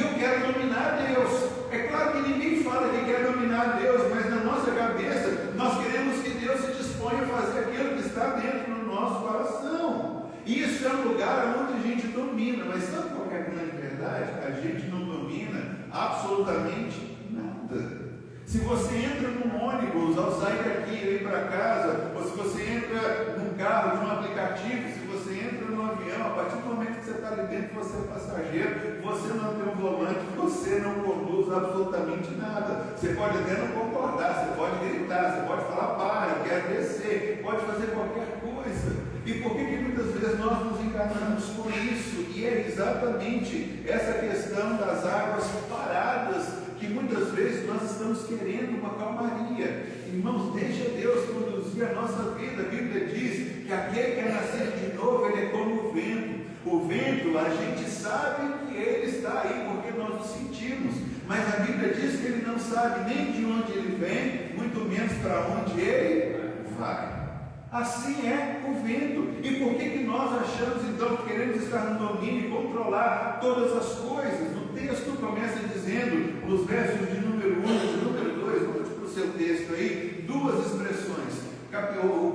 gente não domina absolutamente nada. Se você entra num ônibus ao sair daqui e ir para casa, ou se você entra num carro de um aplicativo, se você entra num avião, a partir do momento que você está ali dentro, você é passageiro, você não tem um volante, você não conduz absolutamente nada. Você pode até não concordar, você pode gritar, você pode falar, para, eu quero descer, pode fazer qualquer coisa. E por que muitas vezes nós nos enganamos com isso? E é exatamente essa questão das águas paradas, que muitas vezes nós estamos querendo uma calmaria. Irmãos, deixa Deus conduzir a nossa vida. A Bíblia diz que aquele que é nascido de novo, ele é como o vento. O vento, a gente sabe que ele está aí, porque nós o sentimos. Mas a Bíblia diz que ele não sabe nem de onde ele vem, muito menos para onde ele vai. Assim é o vento. E por que nós achamos então que queremos estar no domínio e controlar todas as coisas? O texto começa dizendo, nos versos de número 1 e de número 2, vamos para o seu texto aí, duas expressões. Capítulo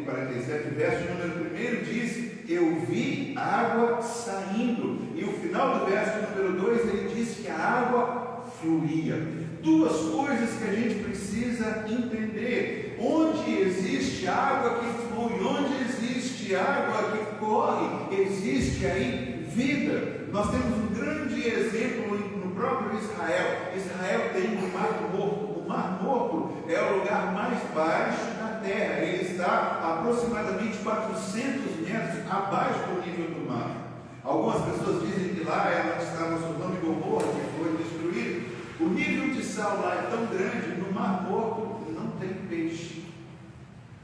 47, verso número 1 diz, eu vi água saindo. E o final do verso número 2, ele diz que a água fluía. Duas coisas que a gente precisa entender. Onde existe água que flui, onde existe água que corre, existe aí vida. Nós temos um grande exemplo no próprio Israel. Israel tem o Mar Morto. O Mar Morto é o lugar mais baixo da terra. Ele está aproximadamente 400 metros abaixo do nível do mar. Algumas pessoas dizem que lá é onde estava Sodoma e Gomorra, que foi destruído. O nível de sal lá é tão grande, no Mar Morto não tem peixe.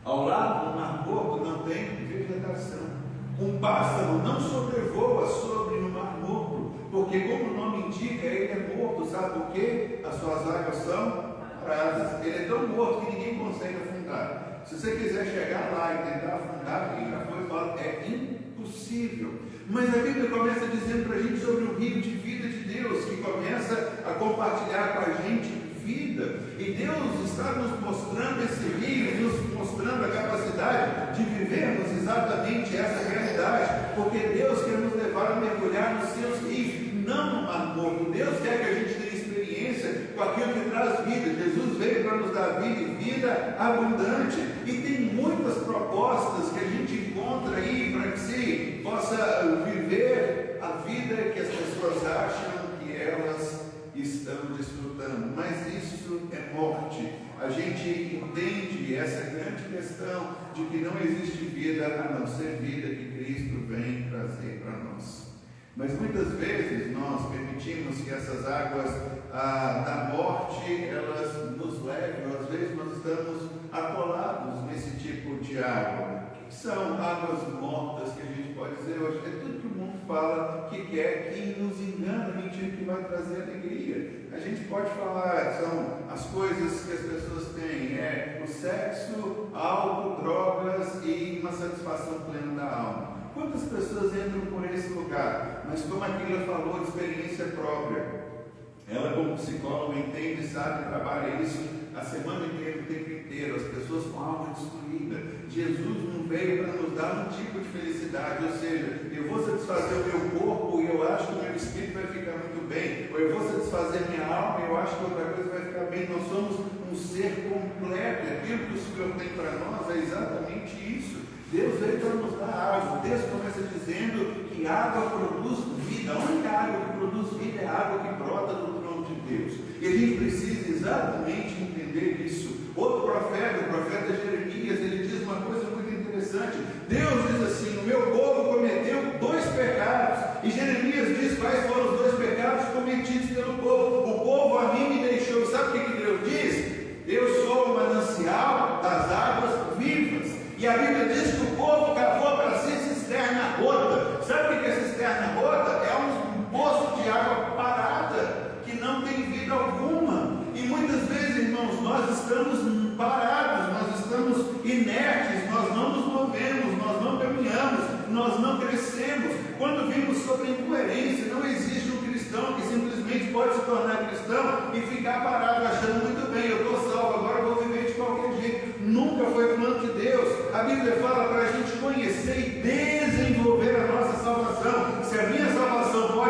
Ao lado do Mar Morto não tem vegetação. Um pássaro não sobrevoa sobre o Mar Morto, porque como o nome indica, ele é morto. Sabe por quê? As suas águas são paradas. Ele é tão morto que ninguém consegue afundar. Se você quiser chegar lá e tentar afundar, quem já foi falado, é impossível. Mas a Bíblia começa dizendo para a gente sobre o rio de vida de Deus, que começa a compartilhar com a gente vida. E Deus está nos mostrando esse rio, nos mostrando a capacidade de vivermos exatamente essa realidade, porque Deus quer nos levar a mergulhar nos seus rios, não no Mar Morto. Deus quer que a gente tenha experiência com aquilo que traz vida. Jesus veio para nos dar vida e vida abundante. E tem muitas propostas que a gente encontra aí para que se possa viver a vida que as pessoas acham que elas estão desfrutando, mas isso é morte. A gente entende essa grande questão de que não existe vida a não ser vida que Cristo vem trazer para nós. Mas muitas vezes nós permitimos que essas águas da morte elas nos levem, às vezes nós estamos atolados nesse tipo de água. O que são águas mortas que a gente pode dizer hoje? É tudo que o mundo fala que quer, que nos engana, mentira, que vai trazer alegria. A gente pode falar, são as coisas que as pessoas têm, o sexo, álcool, drogas e uma satisfação plena da alma. Quantas pessoas entram por esse lugar? Mas como a Keila falou, de experiência própria. Ela como psicóloga entende, sabe, trabalha isso a semana inteira, o tempo inteiro, as pessoas com a alma destruída. Jesus não veio para nos dar um tipo de felicidade, ou seja, eu vou satisfazer o meu corpo e eu acho que o meu espírito vai ficar muito bem, ou eu vou satisfazer minha alma e eu acho que outra coisa vai ficar bem. Nós somos um ser completo, e aquilo que o Senhor tem para nós é exatamente isso. Deus veio para nos dar água. Deus começa dizendo que água produz vida. A única água que produz vida é a água que brota do trono de Deus. E a gente precisa exatamente entender isso. Outro profeta, o profeta Jeremias, ele diz uma coisa muito interessante. Deus diz assim: o meu povo cometeu 2 pecados. E Jeremias diz quais foram os 2 pecados cometidos pelo povo. O povo a mim me deixou. Sabe o que Deus diz? Eu sou o manancial das águas vivas. E a Bíblia diz que o povo cavou para si cisterna rota. Sabe o que é cisterna rota? É um poço de água parada, que não tem vida alguma. E muitas vezes, irmãos, nós estamos parados, nós estamos inertes, nós não nos movemos, nós não caminhamos, nós não crescemos. Quando vimos sobre a incoerência, não existe um cristão que simplesmente pode se tornar cristão e ficar parado achando muito bem, eu estou salvo, agora eu vou viver de qualquer jeito. Nunca foi o plano de Deus. A Bíblia fala para a gente conhecer e desenvolver a nossa salvação. Se a minha salvação pode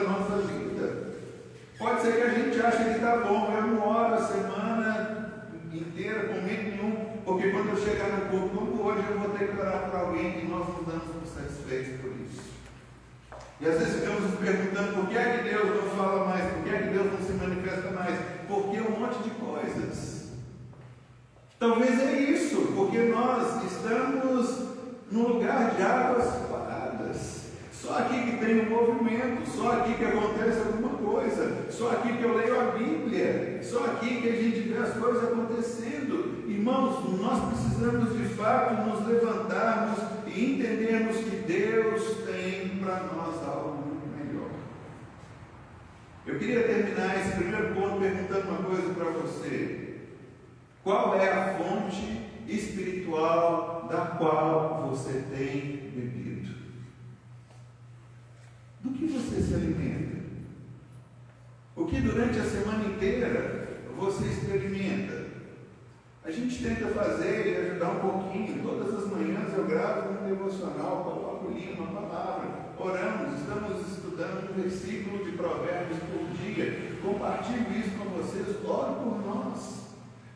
nossa vida. Pode ser que a gente ache que está bom, eu não oro a semana inteira com medo nenhum, porque quando eu chegar no culto como hoje, eu vou ter que orar para alguém e nós não damos por satisfeitos por isso. E às vezes ficamos nos perguntando por que é que Deus não fala mais, por que é que Deus não se manifesta mais, porque é um monte de coisas. Talvez é isso, porque nós estamos num lugar de águas paradas. Só aqui que tem um movimento, só aqui que acontece alguma coisa, só aqui que eu leio a Bíblia, só aqui que a gente vê as coisas acontecendo. Irmãos, nós precisamos de fato nos levantarmos e entendermos que Deus tem para nós algo muito melhor. Eu queria terminar esse primeiro ponto perguntando uma coisa para você. Qual é a fonte espiritual da qual você tem bebido? Do que você se alimenta? O que durante a semana inteira você experimenta? A gente tenta fazer e ajudar um pouquinho. Todas as manhãs eu gravo um devocional, coloco ali uma palavra, oramos, estamos estudando um versículo de Provérbios por dia. Compartilho isso com vocês, oro por nós.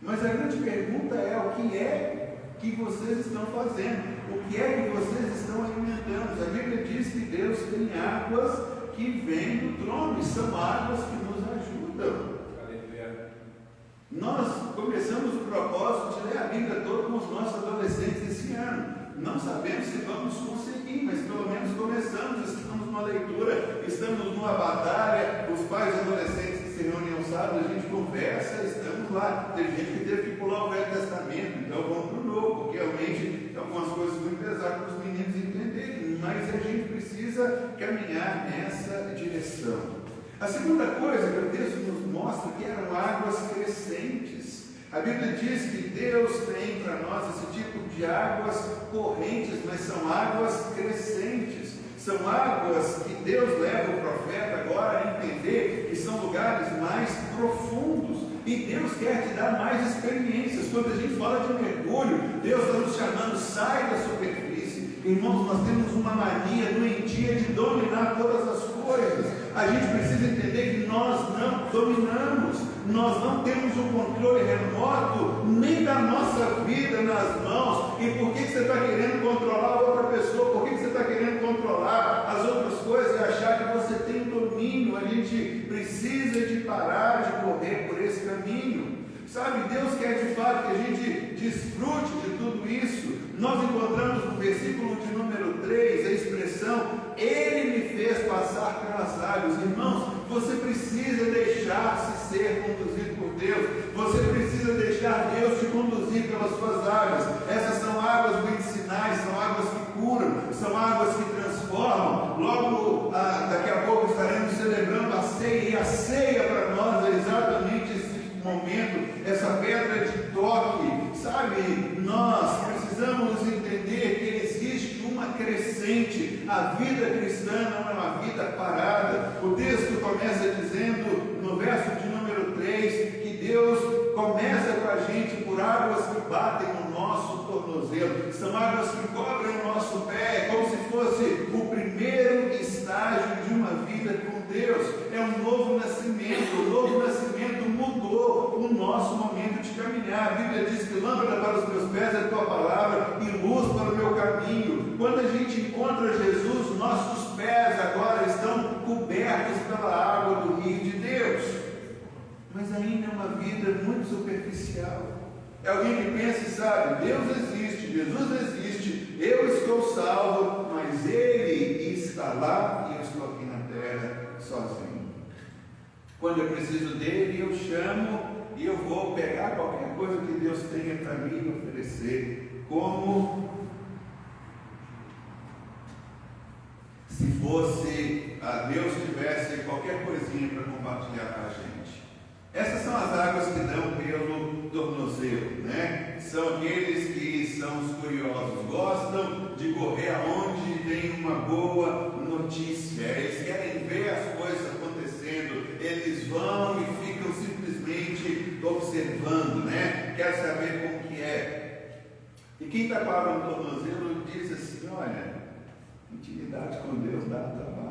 Mas a grande pergunta é: o que é que vocês estão fazendo? O que é que vocês estão alimentando? A Bíblia diz que Deus tem águas que vêm do trono, e são águas que nos ajudam. Nós começamos o propósito de ler a Bíblia toda com os nossos adolescentes esse ano. Não sabemos se vamos conseguir, mas pelo menos começamos, estamos numa leitura, estamos numa batalha. Os pais adolescentes que se reúnem ao sábado, a gente conversa, estamos lá. Tem gente que teve que pular o Velho Testamento, então vamos para o Novo, porque realmente tem algumas coisas muito pesadas para os meninos entenderem, mas a gente precisa caminhar nessa direção. A segunda coisa que o texto nos mostra que eram águas crescentes. A Bíblia diz que Deus tem para nós esse tipo de águas correntes, mas são águas crescentes. São águas que Deus leva o profeta agora a entender que são lugares mais profundos. E Deus quer te dar mais experiências. Quando a gente fala de mergulho, Deus está nos chamando, sai da superfície. Irmãos, nós temos uma mania doentia de dominar todas as coisas. A gente precisa entender que nós não dominamos, nós não temos o controle remoto nem da nossa vida nas mãos. E por que você está querendo controlar outra pessoa? Por que você está querendo controlar as outras coisas e achar que você tem o domínio? A gente precisa de parar de correr por esse caminho. Sabe, Deus quer de fato que a gente desfrute de tudo isso. Nós encontramos no versículo de número 3 a expressão: Ele me fez passar pelas águas. Irmãos, você precisa deixar-se ser conduzido por Deus. Você precisa deixar Deus te conduzir pelas suas águas. Essas são águas medicinais, são águas que curam, são águas que transformam. Logo, daqui a pouco estaremos celebrando a ceia, e a ceia para nós é exatamente esse momento, essa pedra de toque. Sabe, nós precisamos entender que existe uma crescente. A vida cristã não é uma vida parada. O texto começa dizendo, no verso de número 3, que Deus começa com a gente por águas que batem no nosso tornozelo. São águas que cobrem o nosso pé, como se fosse o primeiro estágio de uma vida com Deus. É um novo nascimento. O novo nascimento mudou o nosso momento de caminhar. A Bíblia diz que lâmpada para os meus pés é a tua palavra e luz para o meu caminho. Quando a gente encontra Jesus, nossos pés agora estão cobertos pela água do rio de Deus. Mas ainda é uma vida muito superficial. É alguém que pensa e sabe: Deus existe, Jesus existe, eu estou salvo, mas Ele está lá e eu estou aqui na terra sozinho. Quando eu preciso dele, eu chamo e eu vou pegar qualquer coisa que Deus tenha para mim oferecer, como se fosse Deus tivesse qualquer coisinha para compartilhar com a gente. Essas são as águas que dão pelo tornozelo, né? São aqueles que são os curiosos, gostam de correr aonde tem uma boa notícia. Eles querem ver as coisas acontecendo, eles vão e ficam simplesmente observando, né? Quer saber como que é. E quem está com a água no tornozelo diz assim: olha, intimidade com Deus dá trabalho.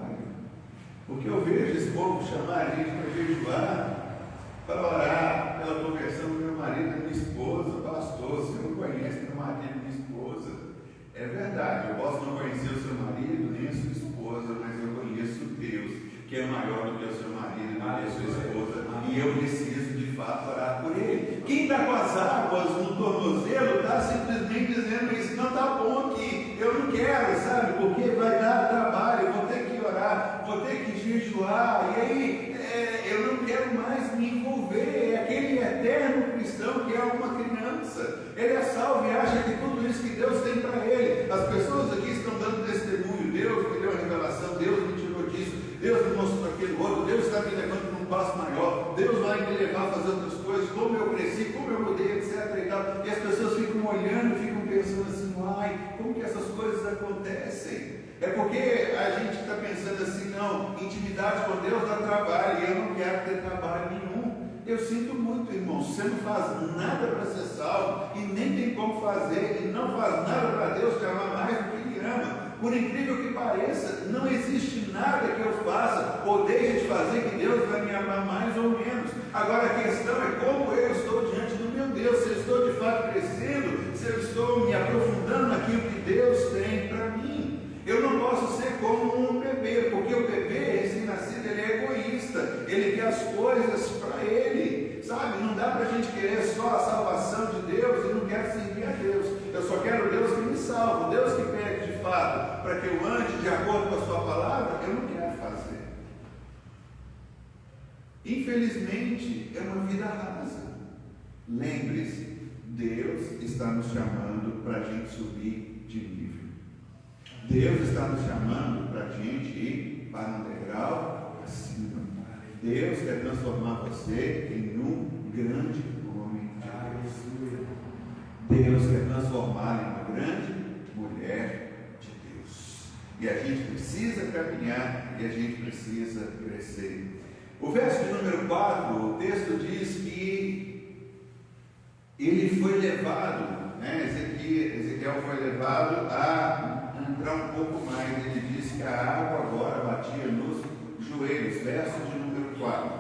Porque eu vejo esse povo chamar a gente para jejuar, para orar pela conversão do meu marido e da minha esposa. Pastor, você não conhece meu marido e minha esposa. É verdade, eu posso não conhecer o seu marido nem a sua esposa, mas eu conheço Deus, que é maior do que o seu marido e do que a sua esposa, e eu preciso de fato orar por ele. Quem está com as águas no tornozelo está simplesmente dizendo isso, não está bom aqui, eu não quero, sabe, porque vai dar trabalho, vou ter que orar, vou ter que jejuar, e aí eu não quero mais me envolver. É aquele eterno cristão que é uma criança, ele é salvo e acha que tudo isso que Deus tem para ele. As pessoas aqui estão dando testemunho, Deus me deu a revelação, Deus me tirou disso, Deus me mostrou aquilo outro, Deus está me levando para um passo maior, Deus vai me levar a fazer outras coisas, como eu cresci, como eu mudei, etc. E tal. E as pessoas ficam olhando, ficam pensando assim, ai, como que essas coisas acontecem? É porque a gente está pensando assim, não, intimidade com Deus dá trabalho, e eu não quero ter trabalho nenhum. Eu sinto muito, irmão, você não faz nada para ser salvo, e nem tem como fazer, e não faz nada para Deus te amar mais do que Ele ama. Por incrível que pareça, não existe nada que eu faça ou deixe de fazer que Deus vai me amar mais ou menos. Agora a questão é como eu estou diante do meu Deus, se eu estou de fato crescendo, se eu estou me aprofundando naquilo que Deus tem para mim. Eu não posso ser como um bebê, porque o bebê recém-nascido, ele é egoísta, ele quer as coisas para ele, sabe? Não dá para a gente querer só a salvação de Deus e não quer servir a Deus. Eu só quero Deus que me salva, Deus que pede de fato para que eu ande de acordo com a sua palavra, eu não quero fazer. Infelizmente, é uma vida rasa. Lembre-se, Deus está nos chamando para a gente subir de nível. Deus está nos chamando para a gente ir para um degrau acima. Deus quer transformar você em um grande homem de Deus. Deus quer transformar em uma grande mulher de Deus. E a gente precisa caminhar e a gente precisa crescer. O verso de número 4, o texto diz que ele foi levado, Ezequiel foi levado a entrar um pouco mais. Ele diz que a água agora batia nos joelhos, verso de número 4.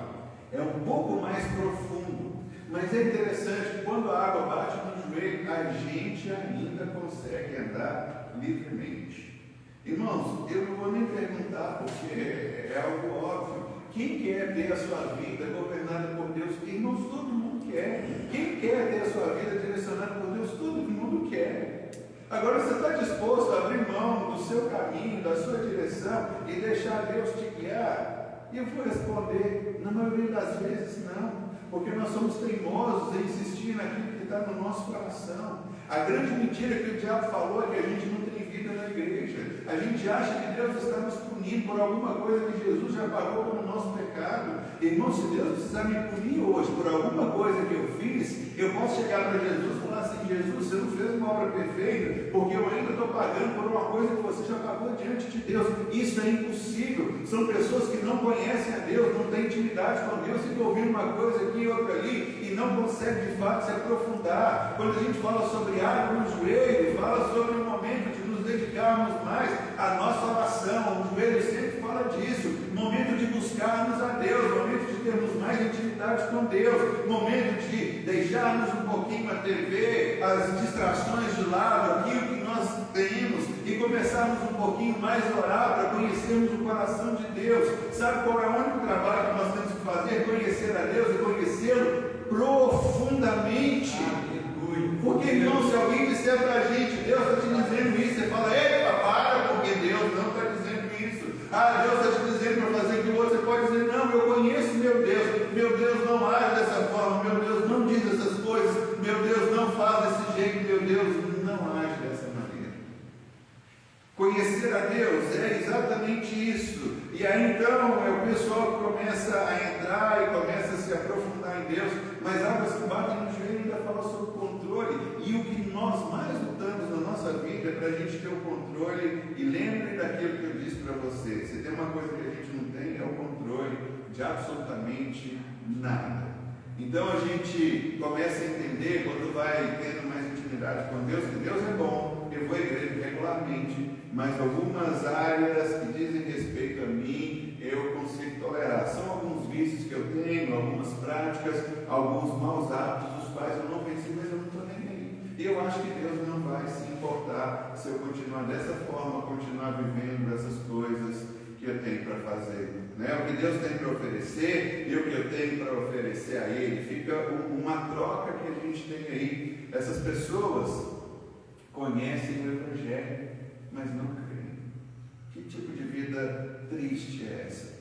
É um pouco mais profundo, mas é interessante que quando a água bate no joelho, a gente ainda consegue andar livremente. Irmãos, eu não vou nem perguntar, porque é algo óbvio. Quem quer ter a sua vida governada por Deus? Irmãos, todo mundo quer. Quem quer ter a sua vida direcionada por Deus? Todo mundo quer. Agora, você está disposto a abrir mão do seu caminho, da sua direção e deixar Deus te guiar? E eu vou responder, na maioria das vezes não, porque nós somos teimosos em insistir naquilo que está no nosso coração. A grande mentira que o diabo falou é que a gente não tem vida na igreja. A gente acha que Deus está nos punindo por alguma coisa que Jesus já pagou pelo nosso pecado. Irmão, se Deus precisar me punir hoje por alguma coisa que eu fiz, eu posso chegar para Jesus e falar assim, Jesus, você não fez uma obra perfeita, porque eu ainda estou pagando por uma coisa que você já pagou diante de Deus. Isso é impossível. São pessoas que não conhecem a Deus, não têm intimidade com Deus, ficam ouvindo uma coisa aqui e outra ali, e não conseguem de fato se aprofundar. Quando a gente fala sobre água no joelho, fala sobre o momento de nos dedicarmos mais à nossa oração. O joelho sempre fala disso, momento de buscarmos a Deus, momento de termos mais intimidade com Deus, momento de deixarmos um pouquinho a TV, as distrações de lado, aquilo que nós temos, e começarmos um pouquinho mais a orar para conhecermos o coração de Deus. Sabe qual é o único trabalho que nós temos que fazer? Conhecer a Deus e conhecê-lo profundamente. Porque, irmão, se alguém disser para a gente, Deus está te dizendo isso, você fala, epa, para, porque Deus não está dizendo isso. Ah, Deus está te dizendo para fazer aquilo, você pode dizer, não, eu conheço meu Deus não age dessa forma, meu Deus não diz essas coisas, meu Deus não faz desse jeito, meu Deus não age dessa maneira. Conhecer a Deus é exatamente isso. E aí então é o pessoal que começa a entrar e começa a se aprofundar em Deus, mas águas que batem no joelho ainda fala sobre o controle. E o que nós mais lutamos na nossa vida é para a gente ter o controle. E lembre daquilo que eu disse para você: se tem uma coisa que a gente não tem, é o controle de absolutamente nada. Então a gente começa a entender, quando vai tendo mais intimidade com Deus, que Deus é bom. Eu vou à igreja regularmente, mas algumas áreas que dizem respeito a mim, eu consigo tolerar. São alguns vícios que eu tenho, algumas práticas, alguns maus hábitos, os quais eu não venci, mas eu não estou nem aí. E eu acho que Deus não vai se importar se eu continuar dessa forma, continuar vivendo essas coisas que eu tenho para fazer. Né? O que Deus tem para oferecer e o que eu tenho para oferecer a Ele. Fica uma troca que a gente tem aí. Essas pessoas conhecem o Evangelho, mas não creem. Que tipo de vida triste é essa?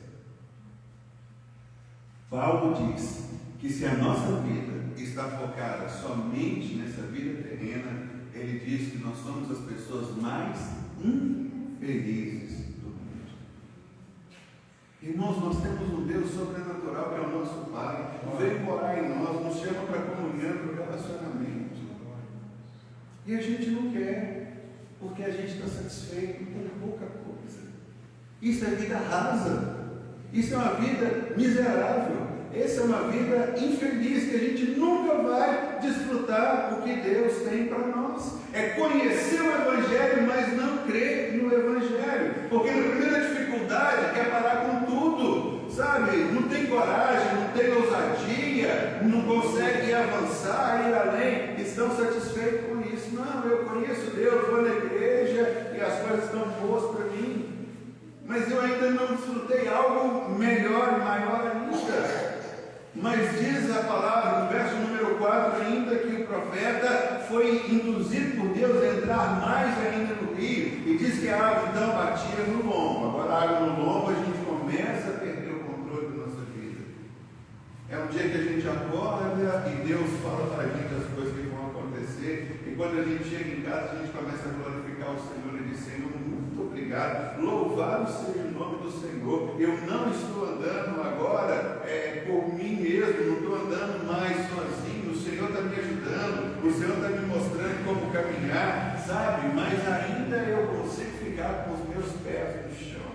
Paulo diz que se a nossa vida está focada somente nessa vida terrena, ele diz que nós somos as pessoas mais infelizes do mundo. Irmãos, nós temos um Deus sobrenatural que é o nosso Pai, veio morar em nós, nos chama para comunhão, para relacionamento. E a gente não quer, porque a gente está satisfeito com pouca coisa. Isso é vida rasa, isso é uma vida miserável. Essa é uma vida infeliz que a gente nunca vai desfrutar o que Deus tem para nós. É conhecer o Evangelho, mas não crer no Evangelho. Porque na primeira dificuldade quer parar com tudo, sabe? Não tem coragem, não tem ousadia, não consegue avançar, ir além, estão satisfeitos com isso. Não, eu conheço Deus, vou na igreja e as coisas estão boas para mim. Mas eu ainda não desfrutei algo melhor e maior ainda. Mas diz a palavra, no verso número 4 ainda, que o profeta foi induzido por Deus a entrar mais ainda no rio, e diz que a água então batia no lombo. Agora a água no lombo, a gente começa a perder o controle da nossa vida. É um dia que a gente acorda e Deus fala para a gente as coisas que vão acontecer, e quando a gente chega em casa, a gente começa a glorificar o Senhor e diz: Senhor, muito obrigado, louvado seja o nome do Senhor. Eu não estou andando agora por mim mesmo, não estou andando mais sozinho, o Senhor está me ajudando, o Senhor está me mostrando como caminhar, sabe? Mas ainda eu consigo ficar com os meus pés no chão.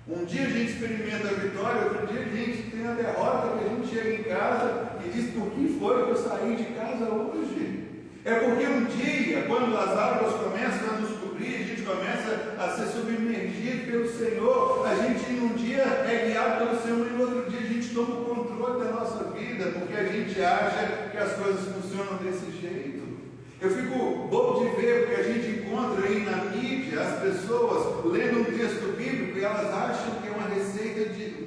Um dia a gente experimenta a vitória, outro dia a gente tem a derrota, que a gente chega em casa e diz: por que foi que eu saí de casa hoje? É porque um dia, quando as águas começam a nos cobrir, a gente começa a ser submergido pelo Senhor, a gente num dia é guiado pelo Senhor e no outro dia a gente toma o controle da nossa vida, porque a gente acha que as coisas funcionam desse jeito. Eu fico bobo de ver, porque a gente encontra aí na mídia as pessoas lendo um texto bíblico e elas acham que é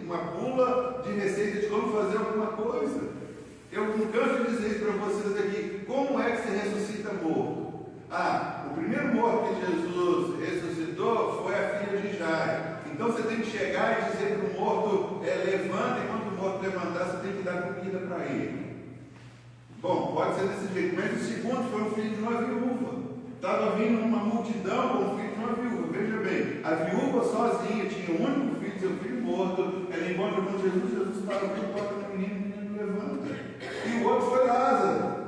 uma bula de receita de como fazer alguma coisa. Eu não canso de dizer isso para vocês aqui. Como é que se ressuscita morto? O primeiro morto que Jesus ressuscitou foi a filha de Jairo. Então você tem que chegar e dizer para o morto: levanta, e quando o morto levantar, você tem que dar comida para ele. Bom, pode ser desse jeito, mas o segundo foi o filho de uma viúva. Estava vindo uma multidão com o filho de uma viúva. Veja bem, a viúva sozinha tinha um único filho, seu filho morto. Ela encontra com Jesus, Jesus para o menino, toca no menino levanta. E o outro foi Lázaro.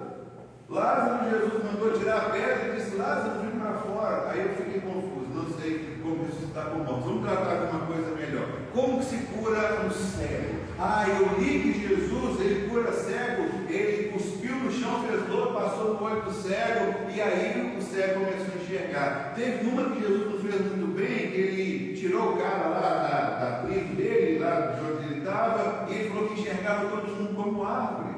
Lázaro, Jesus mandou tirar a pedra e disse: Lázaro, vem para fora. Aí eu fiquei confuso, não sei como ressuscitar com mortos. Vamos tratar de uma coisa melhor. Como que se cura um cego? Eu li que Jesus, ele cura cego, ele cuspiu no chão, fez dor, passou no olho do cego, e aí o cego começou a enxergar. Teve uma que Jesus não fez muito bem, que ele tirou o cara lá da tribo dele, lá de onde ele estava, e ele falou que enxergava todo mundo como árvore.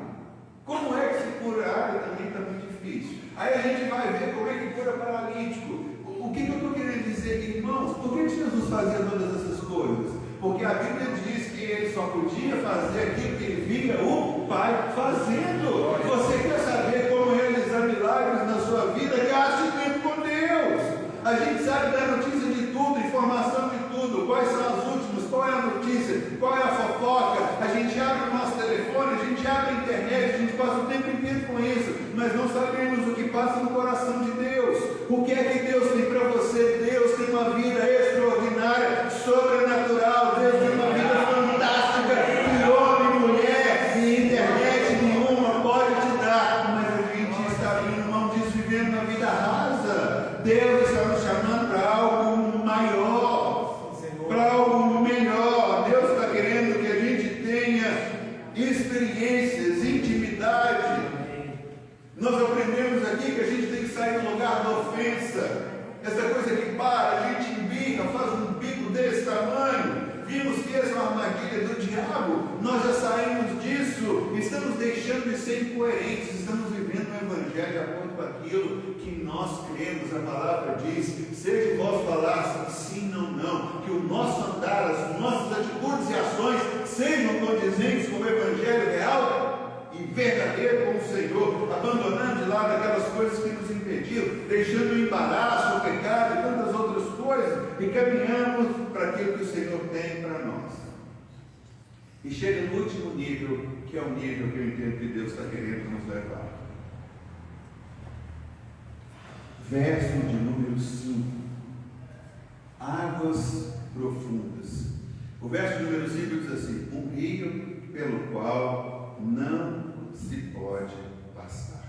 Como é que se cura a árvore? Também está muito difícil. Aí a gente vai ver como é que cura paralítico. O que eu estou querendo dizer, irmãos? Por que Jesus fazia todas essas coisas? Porque a Bíblia diz que ele só podia fazer aquilo que ele via o Pai fazendo. Você quer saber como realizar milagres na sua vida? Gaste tempo com Deus. A gente sabe da notícia de tudo, informação de tudo, quais são as últimas, qual é a notícia, qual é a fofoca. A gente abre o nosso telefone, a gente abre a internet, a gente passa o tempo inteiro com isso, mas não sabemos o que passa no coração de Deus. O que é que Deus tem para você? Deus tem uma vida extraordinária, sobrenatural. Deus tem uma vida fantástica, que homem, mulher e internet nenhuma pode te dar, mas a gente está abrindo mão disso, vivendo uma vida rasa. Deus está nos chamando para algo maior, para algo melhor. Deus está querendo que a gente tenha experiências, intimidade. Nós aprendemos aqui que a gente tem que sair do lugar da ofensa, essa coisa que para, a gente embirra, faz um bico desse tamanho, vimos que essa é uma armadilha do diabo, nós já saímos disso, estamos deixando de ser incoerentes, estamos vivendo o Evangelho de acordo com aquilo que nós cremos. A palavra diz: seja o vosso falar sim, não, que o nosso andar, as nossas atitudes e ações sejam condizentes com o Evangelho real e verdadeiro com o Senhor, abandonando de lado aquelas coisas que nos impediram, deixando o embaraço, o pecado e tantas outras coisas, e caminhamos para aquilo que o Senhor tem para nós. E chega no último nível, que é o nível que eu entendo que Deus está querendo nos levar. Verso de número 5. Águas profundas. O verso de número 5 diz assim: um rio pelo qual não se pode passar.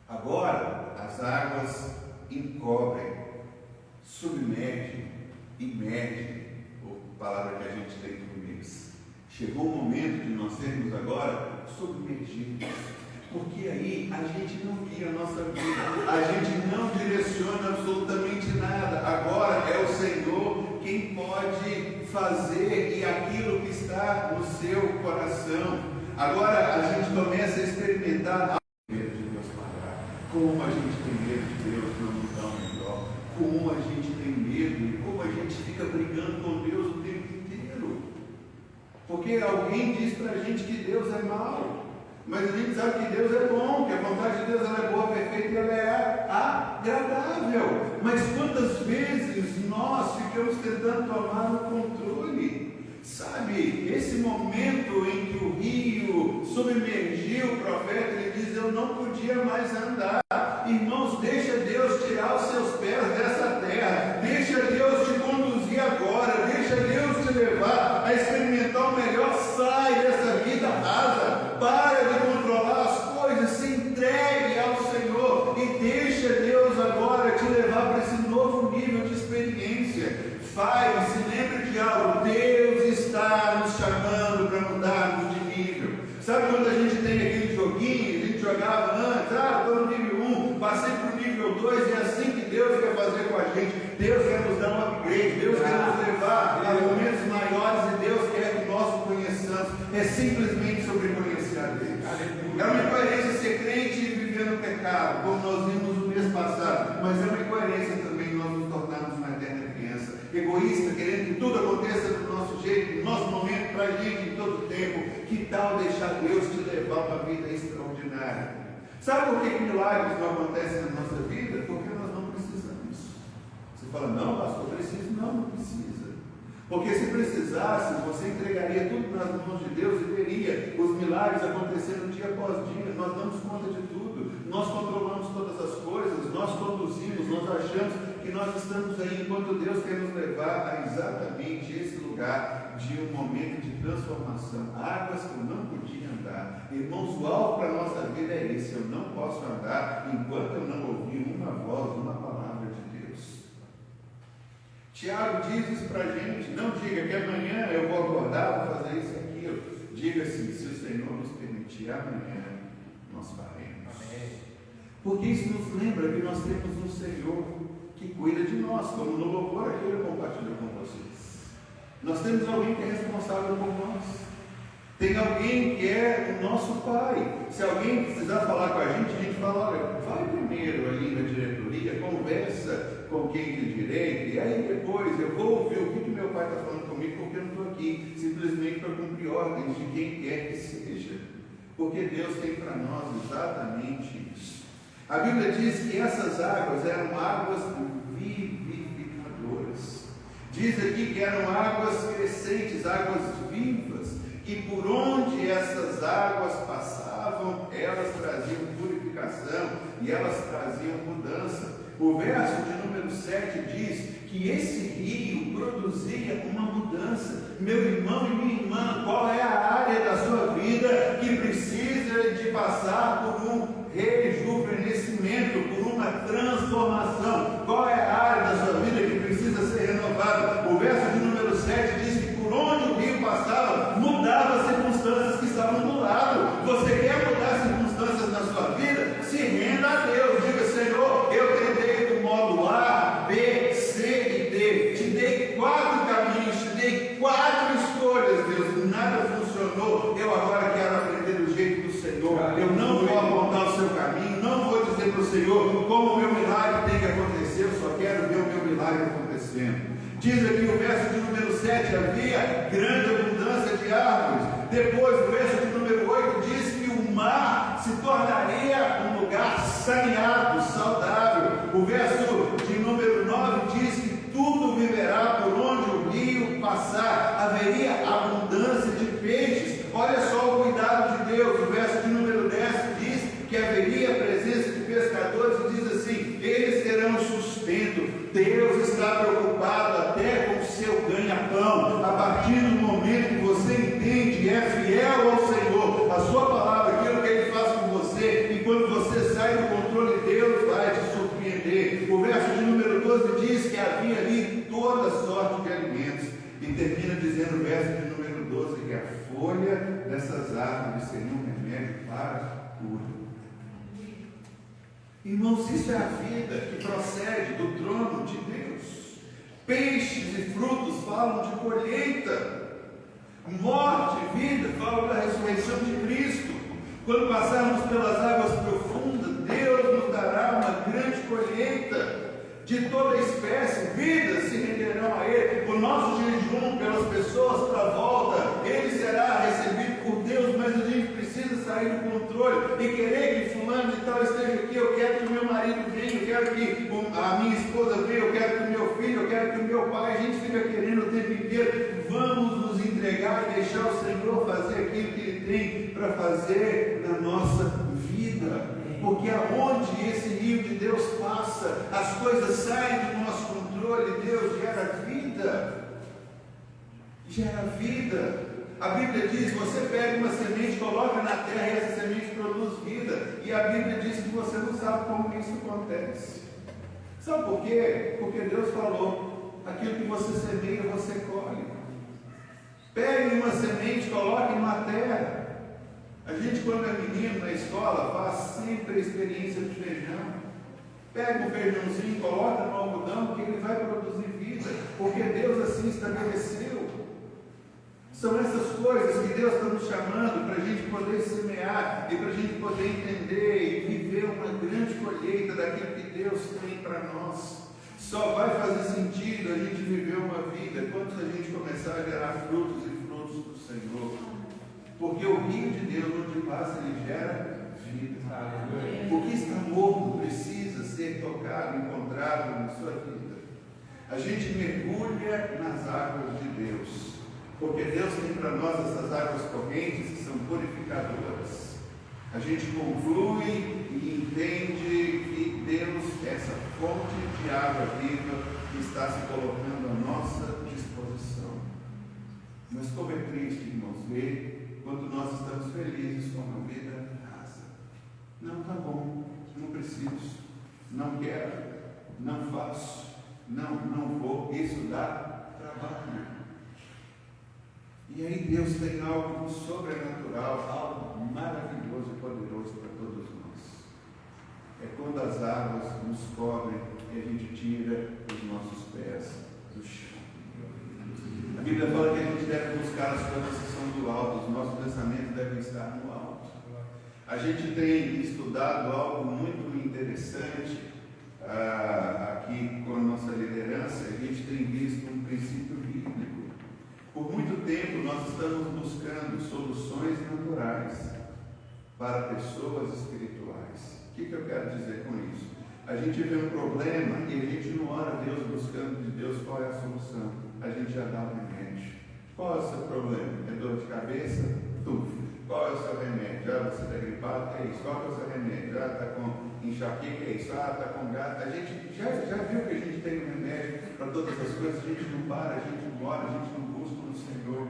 Agora, as águas encobrem, submergem, imergem, ou palavra que a gente tem no mês. Chegou o momento de nós sermos agora submergidos, porque aí a gente não guia a nossa vida, a gente não direciona absolutamente nada. Agora é o Senhor quem pode fazer, e aquilo que está no seu coração. Agora a gente começa a experimentar o medo de Deus parar, como a gente tem medo de Deus não mudar o melhor, como a gente tem medo e como a gente fica brigando com Deus o tempo inteiro, porque alguém diz para a gente que Deus é mau, mas a gente sabe que Deus é bom, que a vontade de Deus ela é boa, perfeita e ela é agradável. Mas quantas vezes nós ficamos tentando tomar o controle? Sabe, esse momento em que o rio submergiu o profeta, ele diz: eu não podia mais andar. Irmãos, deixa Deus tirar os seus pés dessa terra, deixa Deus te conduzir agora, deixa Deus te levar a experimentar o melhor. Sai dessa vida rasa, para de controlar as coisas, se entregue ao Senhor e deixa Deus agora te levar para esse novo nível de experiência. Vai, se lembre de algo: Deus está nos chamando para mudarmos de nível. Sabe quando a gente tem aquele joguinho, a gente jogava antes, estou no nível 1, passei para o nível 2, e é assim que Deus quer fazer com a gente. Deus quer nos dar um upgrade, Deus quer nos levar a momentos maiores, e Deus quer que nós o conheçamos. É simplesmente sobre conhecer a Deus. É uma incoerência ser crente e viver no pecado, como nós vimos no mês passado, mas é uma incoerência também nós nos tornarmos uma eterna criança, egoísta, querendo que tudo aconteça do nosso jeito, no nosso momento, para a gente, em todo tempo. Que tal deixar Deus te levar uma vida extraordinária? Sabe por que milagres não acontecem na nossa vida? Porque nós não precisamos. Você fala: não, pastor, preciso. Não precisa. Porque se precisasse, você entregaria tudo nas mãos de Deus e veria os milagres acontecendo dia após dia. Nós damos conta de tudo, nós controlamos todas as coisas, nós conduzimos, nós achamos que nós estamos aí, enquanto Deus quer nos levar a exatamente esse lugar de um momento de transformação. Águas que eu não podia andar. Irmãos, o alvo para a nossa vida é esse: eu não posso andar enquanto eu não ouvir uma voz, uma palavra de Deus. Tiago diz isso para a gente: não diga que amanhã eu vou acordar, vou fazer isso e aquilo. Diga assim: se o Senhor nos permitir, amanhã nós faremos. Amém. Porque isso nos lembra que nós temos um Senhor que cuida de nós, como no louvor aqui eu compartilho com vocês. Nós temos alguém que é responsável por nós. Tem alguém que é o nosso Pai. Se alguém precisar falar com a gente fala: olha, vai primeiro ali na diretoria, conversa com quem de direito, e aí depois eu vou ouvir o que meu Pai está falando comigo, porque eu não estou aqui simplesmente para cumprir ordens de quem quer que seja. Porque Deus tem para nós exatamente isso. A Bíblia diz que essas águas eram águas vivificadoras. Diz aqui que eram águas crescentes, águas vivas, e por onde essas águas passavam, elas traziam purificação e elas traziam mudança. O verso de número 7 diz que esse rio produzia uma mudança. Meu irmão e minha irmã, qual é a área da sua vida que precisa de passar por um rejuvenescimento, por uma transformação? Qual é a área da sua vida que precisa ser renovada? O verso de número 7 diz que por onde o rio passava, mudava as circunstâncias que estavam do lado. Você quer mudar as circunstâncias na sua vida? Se renda a Deus. Diga: Senhor, eu tentei do modo A, B, C e D. Te dei 4 caminhos, acontecendo. Diz aqui o verso de número 7, havia grande abundância de árvores. Depois, o verso de número 8 diz que o mar se tornaria um lugar saneado, saudável. O verso de número 9 diz que tudo viverá por onde o rio passar. Haveria abundância de peixes. Olha só o cuidado de Deus. O verso de número 10 diz que haveria presença de pescadores e diz assim: eles terão sustento. Deus está preocupado até com o seu ganha-pão. A partir do momento que você entende e é fiel ao Senhor, a sua palavra, aquilo que Ele faz com você, e quando você sai do controle, Deus vai te surpreender. O verso de número 12 diz que havia ali toda sorte de alimentos. E termina dizendo o verso de número 12 que a folha dessas árvores seria um remédio para a cura. Irmãos, isso é a vida que procede do trono de Deus. Peixes e frutos falam de colheita. Morte e vida falam da ressurreição de Cristo. Quando passarmos pelas águas profundas, Deus nos dará uma grande colheita. De toda espécie, vidas se renderão a Ele. O nosso jejum pelas pessoas para a volta, ele será recebido por Deus, mas a gente precisa sair do controle e querer que fulano de tal esteja aqui. Eu quero que o meu marido venha, eu quero que a minha esposa venha, eu quero que o meu filho, eu quero que o meu pai. A gente fica querendo o tempo inteiro. Vamos nos entregar e deixar o Senhor fazer aquilo que Ele tem para fazer na nossa vida. Porque aonde esse rio de Deus passa, as coisas saem do nosso controle. Deus gera vida. Gera vida. A Bíblia diz: você pega uma semente, coloca na terra e essa semente produz vida. E a Bíblia diz que você não sabe como isso acontece. Sabe por quê? Porque Deus falou: aquilo que você semeia, você colhe. Pegue uma semente, coloque numa terra. A gente, quando é menino na escola, faz sempre a experiência de feijão. Pega um feijãozinho, coloca no algodão, que ele vai produzir vida, porque Deus assim estabeleceu. São essas coisas que Deus está nos chamando para a gente poder semear e para a gente poder entender e viver uma grande colheita daquilo que Deus tem para nós. Só vai fazer sentido a gente viver uma vida quando a gente começar a gerar frutos e frutos do Senhor. Porque o rio de Deus, onde passa, ele gera vida. O que está morto precisa ser tocado, encontrado na sua vida. A gente mergulha nas águas de Deus, porque Deus tem para nós essas águas correntes que são purificadoras. A gente conclui e entende que Deus é essa fonte de água viva que está se colocando à nossa disposição. Mas como é triste, irmãos, ver quando nós estamos felizes com uma vida rasa. Não, tá bom, não preciso, não quero, não faço, não vou, isso dá trabalho. E aí Deus tem algo sobrenatural, algo maravilhoso e poderoso para todos nós. É quando as águas nos cobrem e a gente tira os nossos pés do chão. A Bíblia fala que a gente deve buscar as coisas que são do alto, os nossos pensamentos devem estar no alto. A gente tem estudado algo muito interessante aqui com a nossa liderança. A gente tem visto um princípio bíblico. Por muito tempo nós estamos buscando soluções naturais para pessoas espirituais. O que eu quero dizer com isso? A gente vê um problema e a gente não ora a Deus buscando de Deus qual é a solução. A gente já dá o remédio. Qual é o seu problema? É dor de cabeça? Qual é o seu remédio? Você está gripado? É isso. Qual é o seu remédio? Está com enxaqueca? É isso. Está com gato? A gente já viu que a gente tem um remédio para todas as coisas. A gente não para, a gente não ora, a gente não busca no Senhor.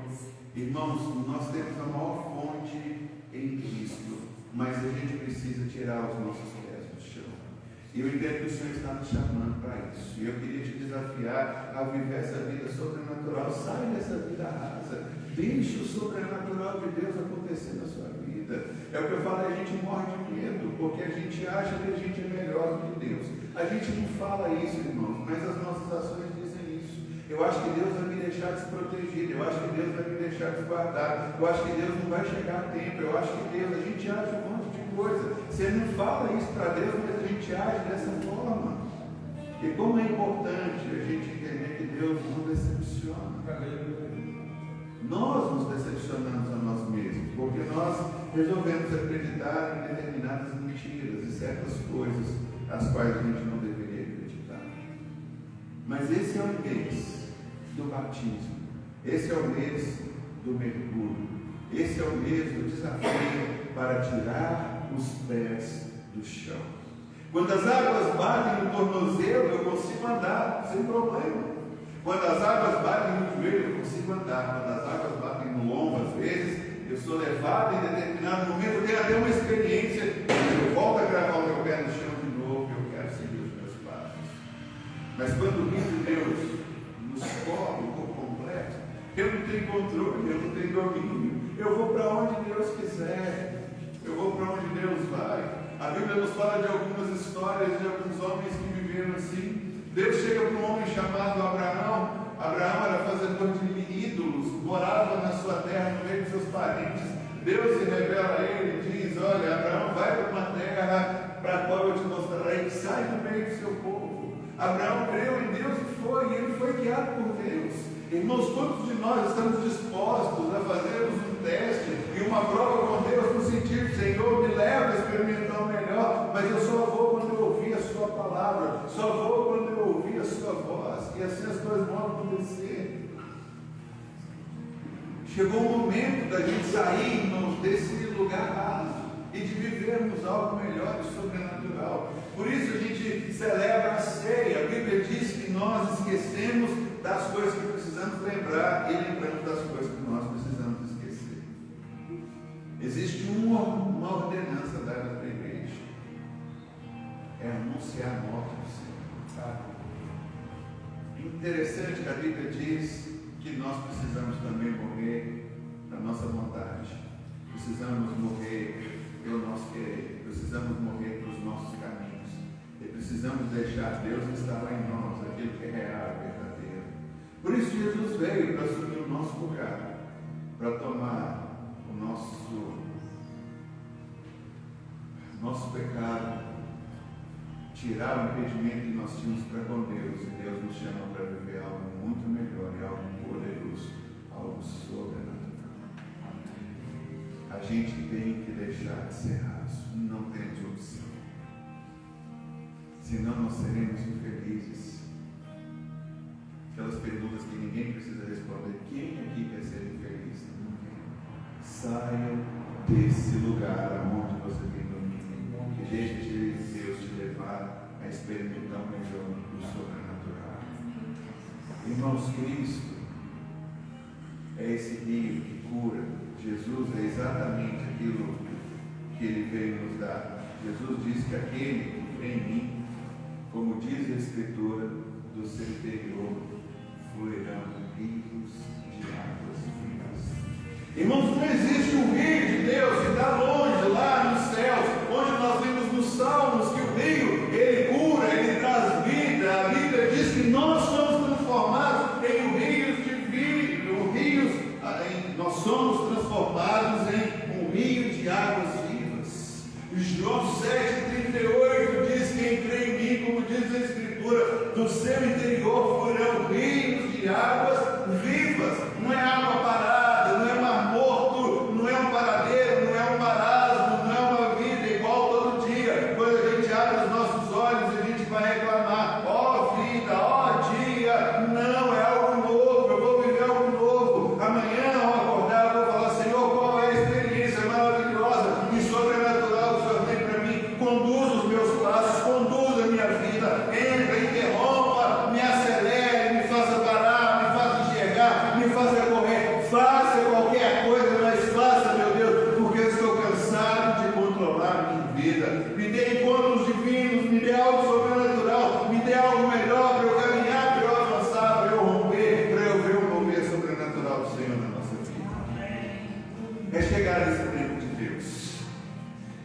Irmãos, nós temos a maior fonte em Cristo, mas a gente precisa tirar os nossos pés do chão. E eu entendo que o Senhor está nos chamando para isso. E eu queria te desafiar a viver essa vida sobrenatural. Sai dessa vida rasa. Deixe o sobrenatural de Deus acontecer na sua vida. É o que eu falo, a gente morre de medo, porque a gente acha que a gente é melhor do que Deus. A gente não fala isso, irmãos, mas as nossas ações dizem isso. Eu acho que Deus vai me deixar desprotegido. Eu acho que Deus vai me deixar desguardado. Eu acho que Deus não vai chegar a tempo. Eu acho que Deus, a gente acha um monte de coisa. Você não fala isso para Deus, mas a gente age dessa forma. E como é importante a gente entender que Deus não decepciona. Nós nos decepcionamos a nós mesmos, porque nós resolvemos acreditar em determinadas mentiras e certas coisas as quais a gente não deveria acreditar. Mas esse é o mês do batismo, esse é o mês do mergulho, esse é o mês do desafio para tirar os pés do chão. Quando as águas batem no tornozelo, eu consigo andar sem problema. Quando as águas batem no joelho, eu consigo andar. Quando as águas batem no ombro, às vezes, eu sou levado em determinado momento, eu tenho até uma experiência, eu volto a gravar o meu pé no chão de novo, eu quero seguir os meus passos. Mas quando o rio de Deus nos cobre por completo, eu não tenho controle, eu não tenho domínio. Eu vou para onde Deus quiser, eu vou para onde Deus vai. A Bíblia nos fala de algumas histórias de alguns homens que viveram assim. Deus chega para um homem chamado Abraão. Abraão era fazedor de ídolos, morava na sua terra, no meio de seus parentes. Deus se revela a ele e diz: olha, Abraão, vai para uma terra para a qual eu te mostrarei, sai do meio do seu povo. Abraão creu em Deus e ele foi guiado por Deus. Irmãos, quantos de nós estamos dispostos a fazermos um teste e uma prova com Deus no sentido: Senhor, me leva a experimentar o melhor, mas eu só vou quando eu ouvir a sua palavra, só vou quando eu ouvir a sua voz, e assim as coisas vão acontecer. Chegou o momento da gente sair, irmãos, desse lugar raso e de vivermos algo melhor e sobrenatural. Por isso a gente celebra a ceia. A Bíblia diz que nós esquecemos das coisas que precisamos lembrar e lembramos das coisas que nós precisamos esquecer. Existe uma ordenança dada para a igreja: é anunciar a morte do Senhor. Interessante que a Bíblia diz que nós precisamos também morrer na nossa vontade, precisamos morrer pelo nosso querer, precisamos morrer para os nossos caminhos e precisamos deixar Deus instalar em nós aquilo que é real e verdadeiro. Por isso Jesus veio para assumir o nosso lugar, para tomar o nosso pecado, tirar o impedimento que nós tínhamos para com Deus, e Deus nos chama para viver algo muito melhor e algo poderoso, algo sobrenatural. A gente tem que deixar de ser raso, não temos opção, senão nós seremos infelizes. Aquelas perguntas que ninguém precisa responder: quem aqui quer ser infeliz? Ninguém. Saiam desse lugar aonde você tem domínio e deixe Deus te levar a experimentar o melhor do sobrenatural. Irmãos, Cristo é esse rio que cura. Jesus é exatamente aquilo que Ele veio nos dar. Jesus diz que aquele que crê em mim, como diz a Escritura, do seu interior fluirão rios de águas vivas. Irmãos, não existe um rio de Deus que está longe, lá nos céus, onde nós vimos nos Salmos que o rio, ele cura, ele traz vida. A Bíblia diz que nós somos transformados em rios de vida, nós somos transformados em um rio de águas vivas. João 7,38 diz: quem crê em mim, como diz a Escritura, do seu interior fluirão rios de águas vivas. Não é água parada, não é mar morto, não é um paradeiro, não é um marasmo, não é uma vida igual todo dia. Quando a gente abre os nossos olhos, a gente vai reclamar: ó vida, ó dia. Não, é algo novo, eu vou viver algo novo. Amanhã, ao acordar, eu vou falar: Senhor, qual é a experiência maravilhosa e sobrenatural que o Senhor tem para mim? Conduz os meus passos, conduz a minha vida, entra, interrompa, me acelere, me faça parar, me faça enxergar, me faça correr, faça qualquer coisa, mas faça, meu Deus, porque eu estou cansado de controlar a minha vida. Me dê encontros divinos, me dê algo sobrenatural, me dê algo melhor para eu caminhar, para eu avançar, para eu romper, para eu ver o mover sobrenatural do Senhor na nossa vida. É chegar nesse tempo de Deus.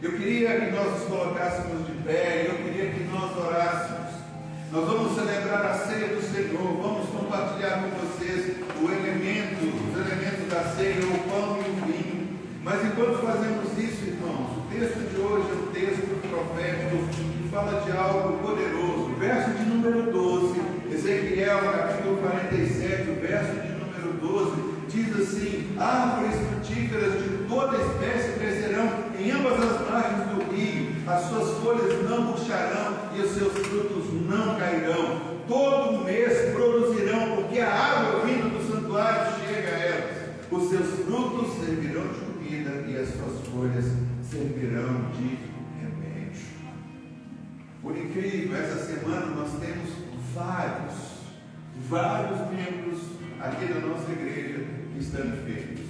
Eu queria que nós nos colocássemos de pé, eu queria que nós orássemos. Nós vamos celebrar a ceia do Senhor, vamos compartilhar com vocês os elementos da ceia, o pão e o vinho. Mas enquanto fazemos isso, irmãos, o texto de hoje é um texto profético que fala de algo poderoso. verso de número 12, Ezequiel capítulo 47, o verso de número 12, diz assim: árvores frutíferas de toda espécie crescerão em ambas as margens do rio, as suas folhas não murcharão e os seus frutos não cairão, todo mês produzirão, porque a água vinda do santuário chega a elas, os seus frutos servirão de comida e as suas folhas servirão de remédio. Por incrível, essa semana nós temos vários membros aqui da nossa igreja que estão enfermos.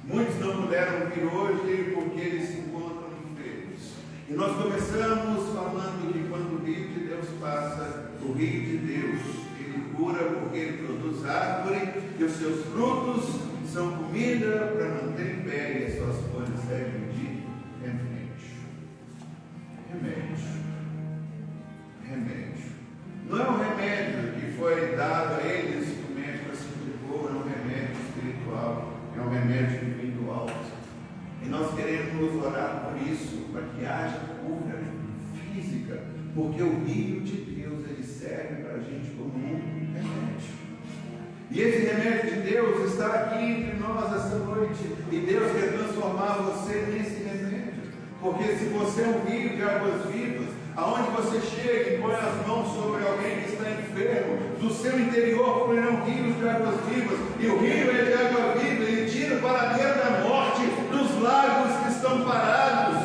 Muitos não puderam vir hoje porque eles se encontram enfermos. E nós começamos falando que quando o rio de Deus passa, o rio de Deus, ele cura porque ele produz árvore e os seus frutos são comida para manter em pé e as suas folhas servem de remédio. Não é um remédio que foi dado a eles que o médico assim indicou, é um remédio espiritual, é um remédio que vem do alto. E nós queremos orar por isso, para que haja cura física, porque o rio de Deus ele serve para a gente como um remédio. E esse remédio de Deus está aqui entre nós esta noite, e Deus quer transformar você nesse remédio, porque se você é um rio de águas vivas, aonde você chega e põe as mãos sobre alguém que está enfermo, do seu interior fluirão rios de águas vivas, e o rio é de água viva, ele tira para a beira da morte, dos lagos que estão parados,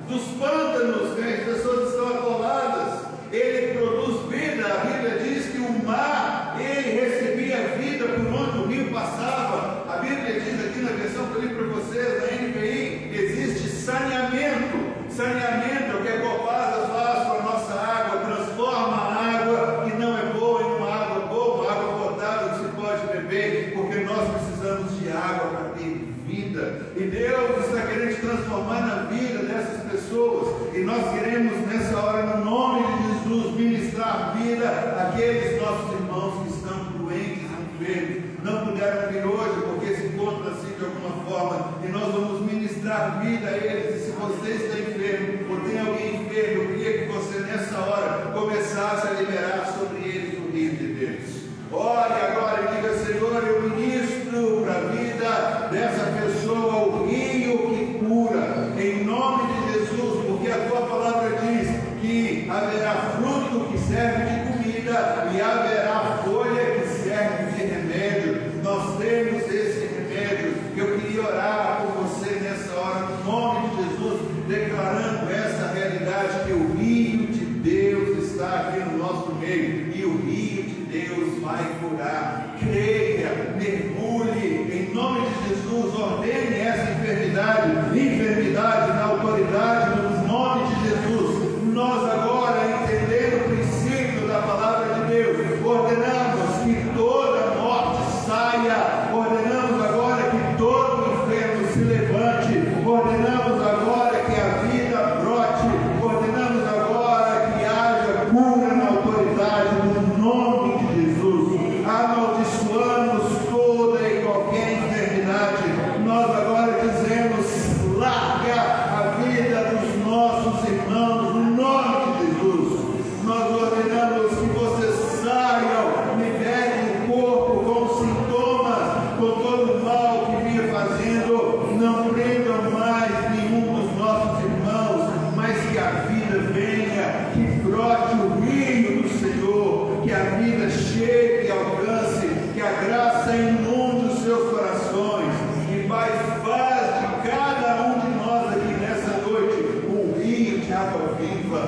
dos pântanos que as pessoas estão atoladas, ele produz vida. A Bíblia diz que o mar, ele recebia vida por onde o rio passava. A Bíblia diz aqui na versão que eu li para vocês, na NVI, existe saneamento. Saneamento é o que a Copasa faz com a nossa água, transforma a água que não é boa em uma água boa, uma água potável que se pode beber, porque nós precisamos de água para ter vida. E Deus está querendo transformar na vida dessas pessoas, e nós queremos nessa hora, no nome de Jesus, ministrar vida àqueles nossos irmãos que estão doentes, enfermos, não puderam vir hoje porque se encontram assim de alguma forma, e nós vamos ministrar vida a eles. E se você está enfermo ou tem alguém enfermo, eu queria que você nessa hora começasse a liberar sobre eles o rio de Deus. Ore agora e diga: Senhor, eu ministro para a vida dessa pessoa o rio que cura, em nome de Jesus, porque a tua palavra diz que haverá fruto que serve de comida e haverá folha que serve de remédio. Nós temos esse remédio. Eu queria orar por você nessa hora, no nome de Jesus, declarando essa realidade, que o rio de Deus está aqui no nosso meio, e o rio de Deus vai curar. Creia, mergulhe, em nome de Jesus, ordene essa enfermidade na autoridade, no nome de Jesus. Nós agora, entendendo o princípio da palavra de Deus, ordenamos que toda morte saia, ordenamos agora que todo enfermo se levante, ordenamos agora que a vida brote, ordenamos agora que haja cura na autoridade, no nome de Jesus. Amaldiçoamos toda e qualquer enfermidade. Nós agora dizemos: larga a vida dos nossos irmãos, no nome de Jesus. Nós ordenamos que vocês saiam, liberem o corpo com sintomas, com todo o mal que vinha fazendo, não prendam mais nenhum dos nossos irmãos, mas que a vida venha, que brote o rio do Senhor, que a vida chegue e alcance, que a graça inunde os seus corações, e Pai, faz de cada um de nós aqui nessa noite um rio de água viva.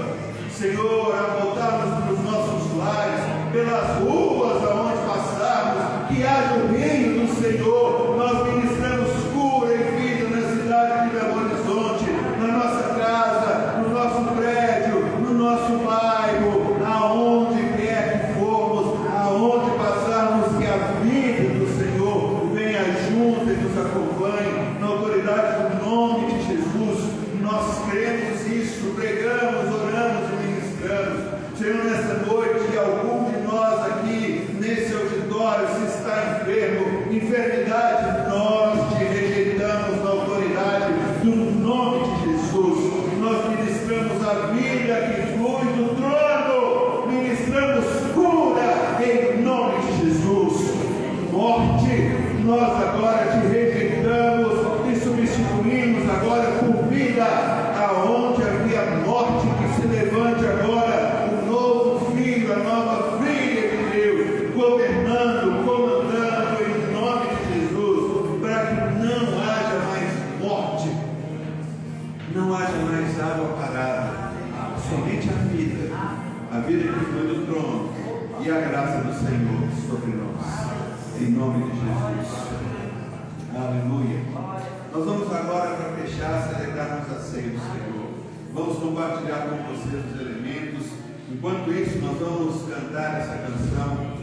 Senhor, a voltarmos para os nossos lares, pelas ruas aonde passarmos, que haja o rio do Senhor. Nós ministramos cura e vida na cidade de Belo Horizonte, na nossa casa, no nosso prédio, no nosso bairro, aonde quer que formos, aonde passarmos, que a vida do Senhor venha junto e nos acompanhe, na autoridade do nome de Jesus. Nós cremos isso, pregamos, oramos e ministramos. Senhor, nessa noite, algum de nós aqui vida, aonde havia morte, que se levante agora um novo filho, a nova filha de Deus, governando, comandando em nome de Jesus, para que não haja mais morte, não haja mais água parada, somente a vida que foi do trono e a graça do Senhor sobre nós, em nome de Jesus. Aleluia. Nós vamos agora, para fechar, celebrarmos a ceia do Senhor. Vamos compartilhar com vocês os elementos. Enquanto isso, nós vamos cantar essa canção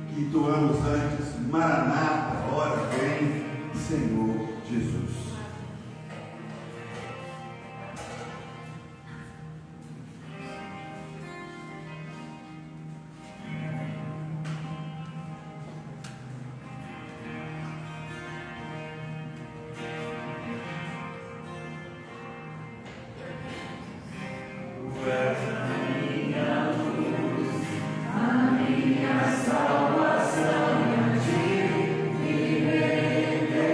que entoamos antes: Maranata, ora vem, Senhor Jesus. Salvação, a ti me render.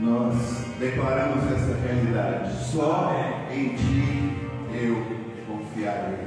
nós declaramos essa realidade: só em Ti eu confiarei.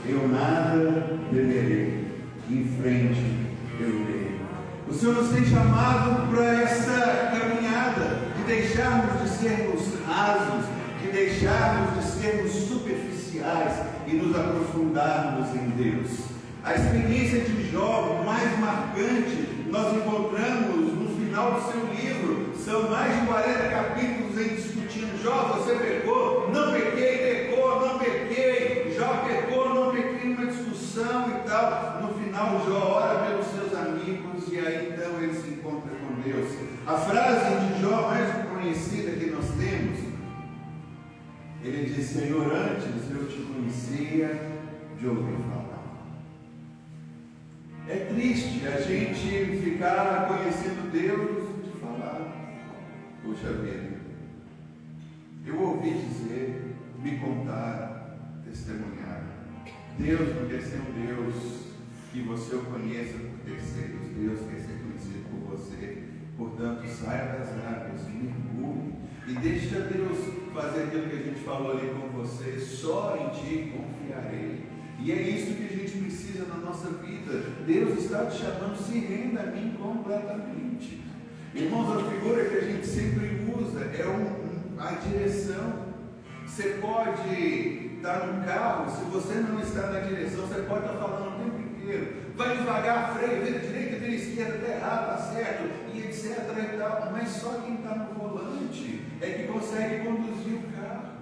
Eu nada temerei, em frente eu irei. O Senhor nos tem chamado para essa caminhada, de deixarmos de sermos rasos, de deixarmos de sermos superficiais e nos aprofundarmos em Deus. A experiência de Jó mais marcante nós encontramos no final do seu livro. São mais de 40 capítulos em discutindo: Jó, você pecou? Não pequei. Pecou? Não pequei. Jó pecou? Não pequei. Uma discussão e tal. No final, Jó ora pelos seus amigos e aí então ele se encontra com Deus. A frase de Jó mais conhecida que nós temos, ele diz: Senhor, antes eu te conhecia de ouvir falar. É triste a gente ficar conhecendo Deus de falar. Puxa vida, eu ouvi dizer, me contar, testemunhar. Deus não quer ser um Deus que você o conheça por terceiros. Deus quer ser conhecido por você. Portanto, saia das águas, mergulhe e deixa Deus fazer aquilo que a gente falou ali com você. Só em Ti confiarei. E é isso que a gente precisa na nossa vida. Deus está te chamando: se renda a mim completamente. Irmãos, a figura que a gente sempre usa é a direção. Você pode estar no carro, se você não está na direção, você pode estar falando o tempo inteiro: vai devagar, freia, vira direita, vira esquerda, está errado, está certo, e etc. e tal. Mas só quem está no volante é que consegue conduzir o carro.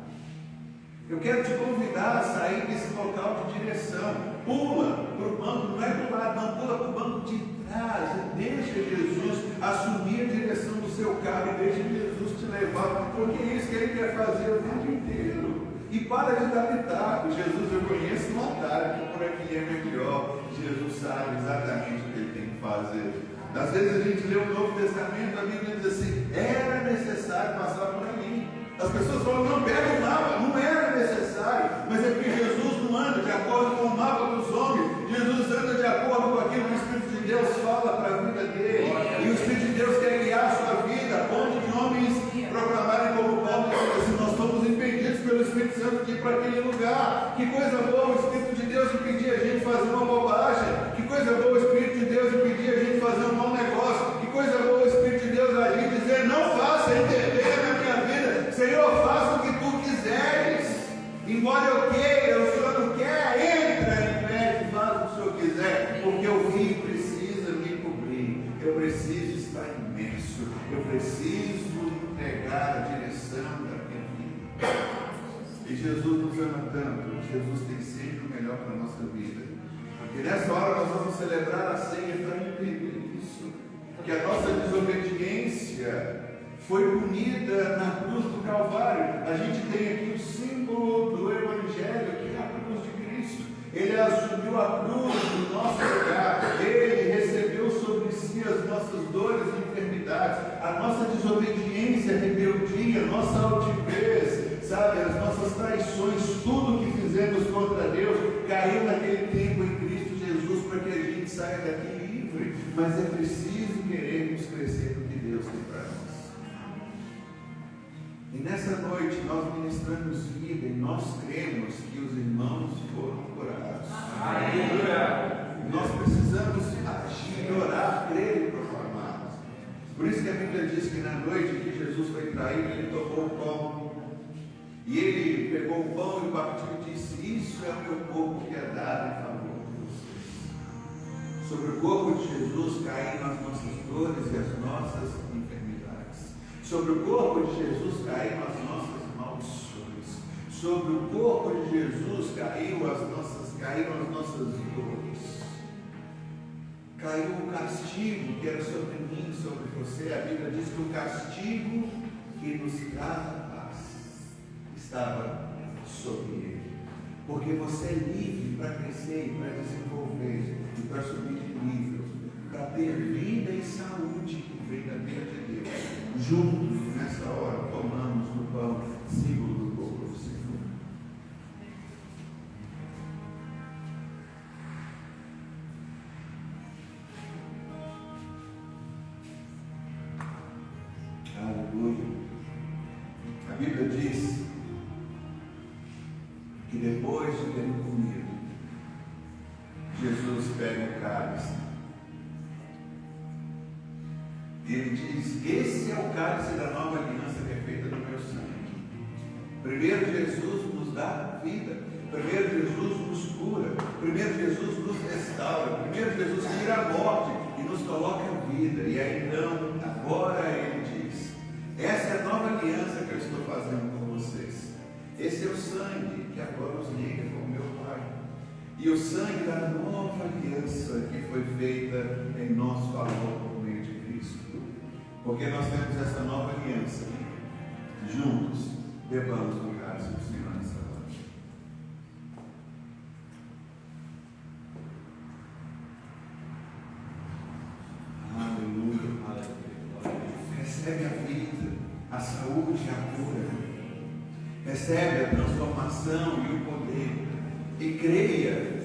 Eu quero te convidar a sair desse local de direção. Pula para o banco, não é do lado, não, pula para o banco de trás. Deixa Jesus assumir a direção do seu carro e deixa Jesus te levar, porque é isso que Ele quer fazer o tempo inteiro. E para de dar pitaco. Jesus, eu conheço um atalho, que por aqui é melhor. Jesus sabe exatamente o que Ele tem que fazer. Às vezes a gente lê o Novo Testamento, a Bíblia diz assim: era necessário passar por ali. As pessoas falam: não, pega o mapa. Não era necessário, mas é porque Jesus não anda de acordo com o mapa dos homens. Jesus anda de acordo com aquilo que o Espírito de Deus fala para a vida dele. E o Espírito de Deus quer guiar a sua vida a ponto de homens proclamarem como Paulo diz assim: nós somos impedidos pelo Espírito Santo de ir para aquele lugar. Que coisa boa o Espírito de Deus impedir a gente de fazer uma bobagem. Que coisa boa o Espírito de Deus impedir a gente de fazer um mau negócio. Que coisa boa o Espírito de Deus agir e dizer: não faça, intervenha na minha vida. Senhor, faça o que Tu quiseres. Embora eu queira, o Senhor não quer, entra em pé e faz o que o Senhor quiser, porque o rio precisa me cobrir. Eu preciso estar imerso. Eu preciso entregar a direção da minha vida. E Jesus nos ama tanto. Jesus tem sempre o melhor para a nossa vida. E nessa hora nós vamos celebrar a ceia para entender isso. Que a nossa desobediência foi punida na cruz do Calvário. A gente tem aqui o símbolo do Evangelho, que é a cruz de Cristo. Ele assumiu a cruz no nosso lugar. Ele recebeu sobre si as nossas dores e enfermidades, a nossa desobediência, rebeldia, nossa altivez, sabe, as nossas traições, tudo que fizemos contra Deus caiu naquele tempo em Cristo Jesus para que a gente saia daqui livre. Mas é preciso querermos crescer no que Deus tem para nós. E nessa noite nós ministramos vida e nós cremos que os irmãos foram curados. Aleluia! Nós precisamos agir, orar, crer e proclamar. Por isso que a Bíblia diz que na noite que Jesus foi traído, Ele tomou o pão. E Ele pegou o pão e partiu e disse: isso é o meu corpo que é dado em favor de vocês. Sobre o corpo de Jesus caíram as nossas dores e as nossas enfermidades. Sobre o corpo de Jesus caíram as nossas maldições. Sobre o corpo de Jesus caíram as nossas dores. Caiu o castigo que era sobre mim, sobre você. A Bíblia diz que o castigo que nos traz a paz estava sobre ele. Porque você é livre para crescer e para desenvolver e para subir de nível, para ter vida e saúde que vem da vida de Deus. Juntos, nessa hora, tomamos do pão, símbolo do corpo do Senhor. Ele diz: esse é o cálice da nova aliança que é feita do meu sangue. Primeiro Jesus nos dá vida, primeiro Jesus nos cura, primeiro Jesus nos restaura, primeiro Jesus tira a morte e nos coloca a vida. E aí então, agora ele diz: essa é a nova aliança que eu estou fazendo com vocês. Esse é o sangue que agora os liga com o meu Pai. E o sangue da nova aliança que foi feita em nosso favor por meio de Cristo. Porque nós temos essa nova aliança. Juntos, bebamos do cálice do Senhor nessa noite. Aleluia. Recebe a vida, a saúde e a cura. Recebe a transformação e o poder. E creia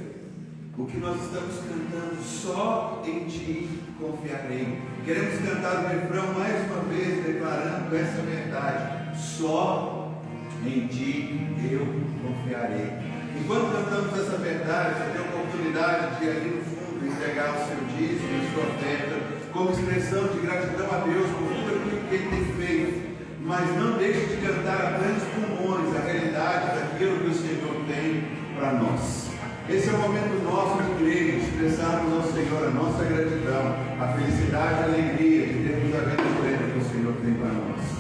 o que nós estamos cantando: só em Ti confiarei. Queremos cantar o refrão mais uma vez, declarando essa verdade: só em Ti eu confiarei. Enquanto cantamos essa verdade, você tem a oportunidade de ali no fundo entregar o seu dízimo e sua oferta como expressão de gratidão a Deus por tudo aquilo que Ele tem feito. Mas não deixe de cantar a grandes pulmões a realidade daquilo que o Senhor tem para nós. Esse é o momento nosso de crer, de expressarmos ao Senhor a nossa gratidão, a felicidade e a alegria de termos a vida plena que o Senhor tem para nós.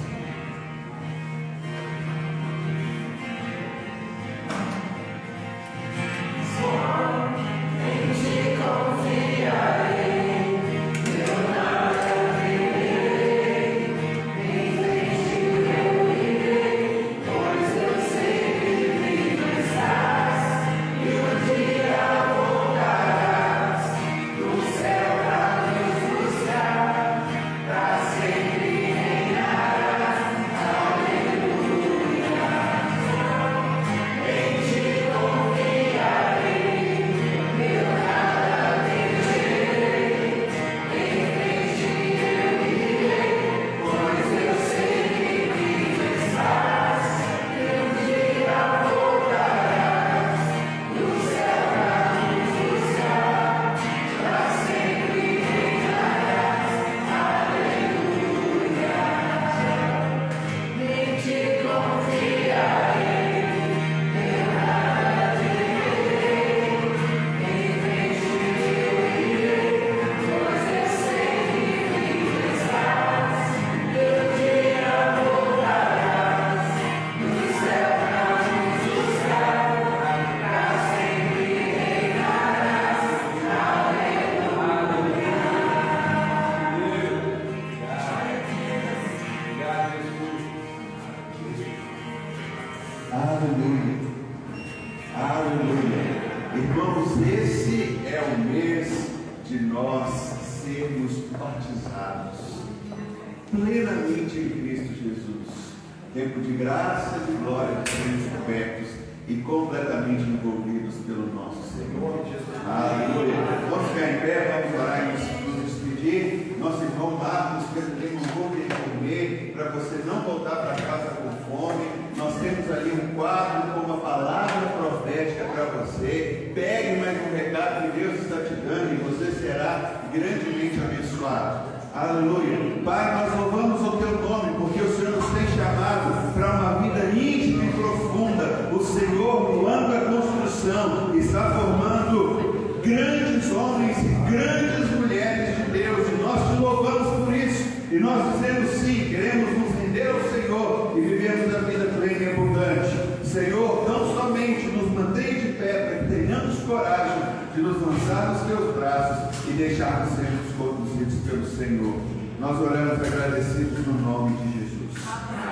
Plenamente em Cristo Jesus, tempo de graça, de glória, de sermos cobertos e completamente envolvidos pelo nosso Senhor. Aleluia. Vamos ficar em pé, vamos orar e nos despedir. Nosso irmão Marcos, que tem um pouco de comer, para você não voltar para casa com fome. Nós temos ali um quadro com uma palavra profética para você. Pegue mais um recado que Deus está te dando e você será grandemente abençoado. Aleluia. Pai, nós louvamos o Teu nome, porque o Senhor nos tem chamado para uma vida íntima e profunda. O Senhor, no ano da construção, está formando grandes homens e grandes mulheres de Deus, e nós te louvamos por isso. E nós dizemos sim, queremos nos render ao Senhor e vivemos a vida plena e abundante. Senhor, não somente nos mantém de pé, para que tenhamos coragem de nos lançar nos Teus braços e deixarmos sermos conduzidos pelo Senhor. Nós oramos agradecidos no nome de Jesus.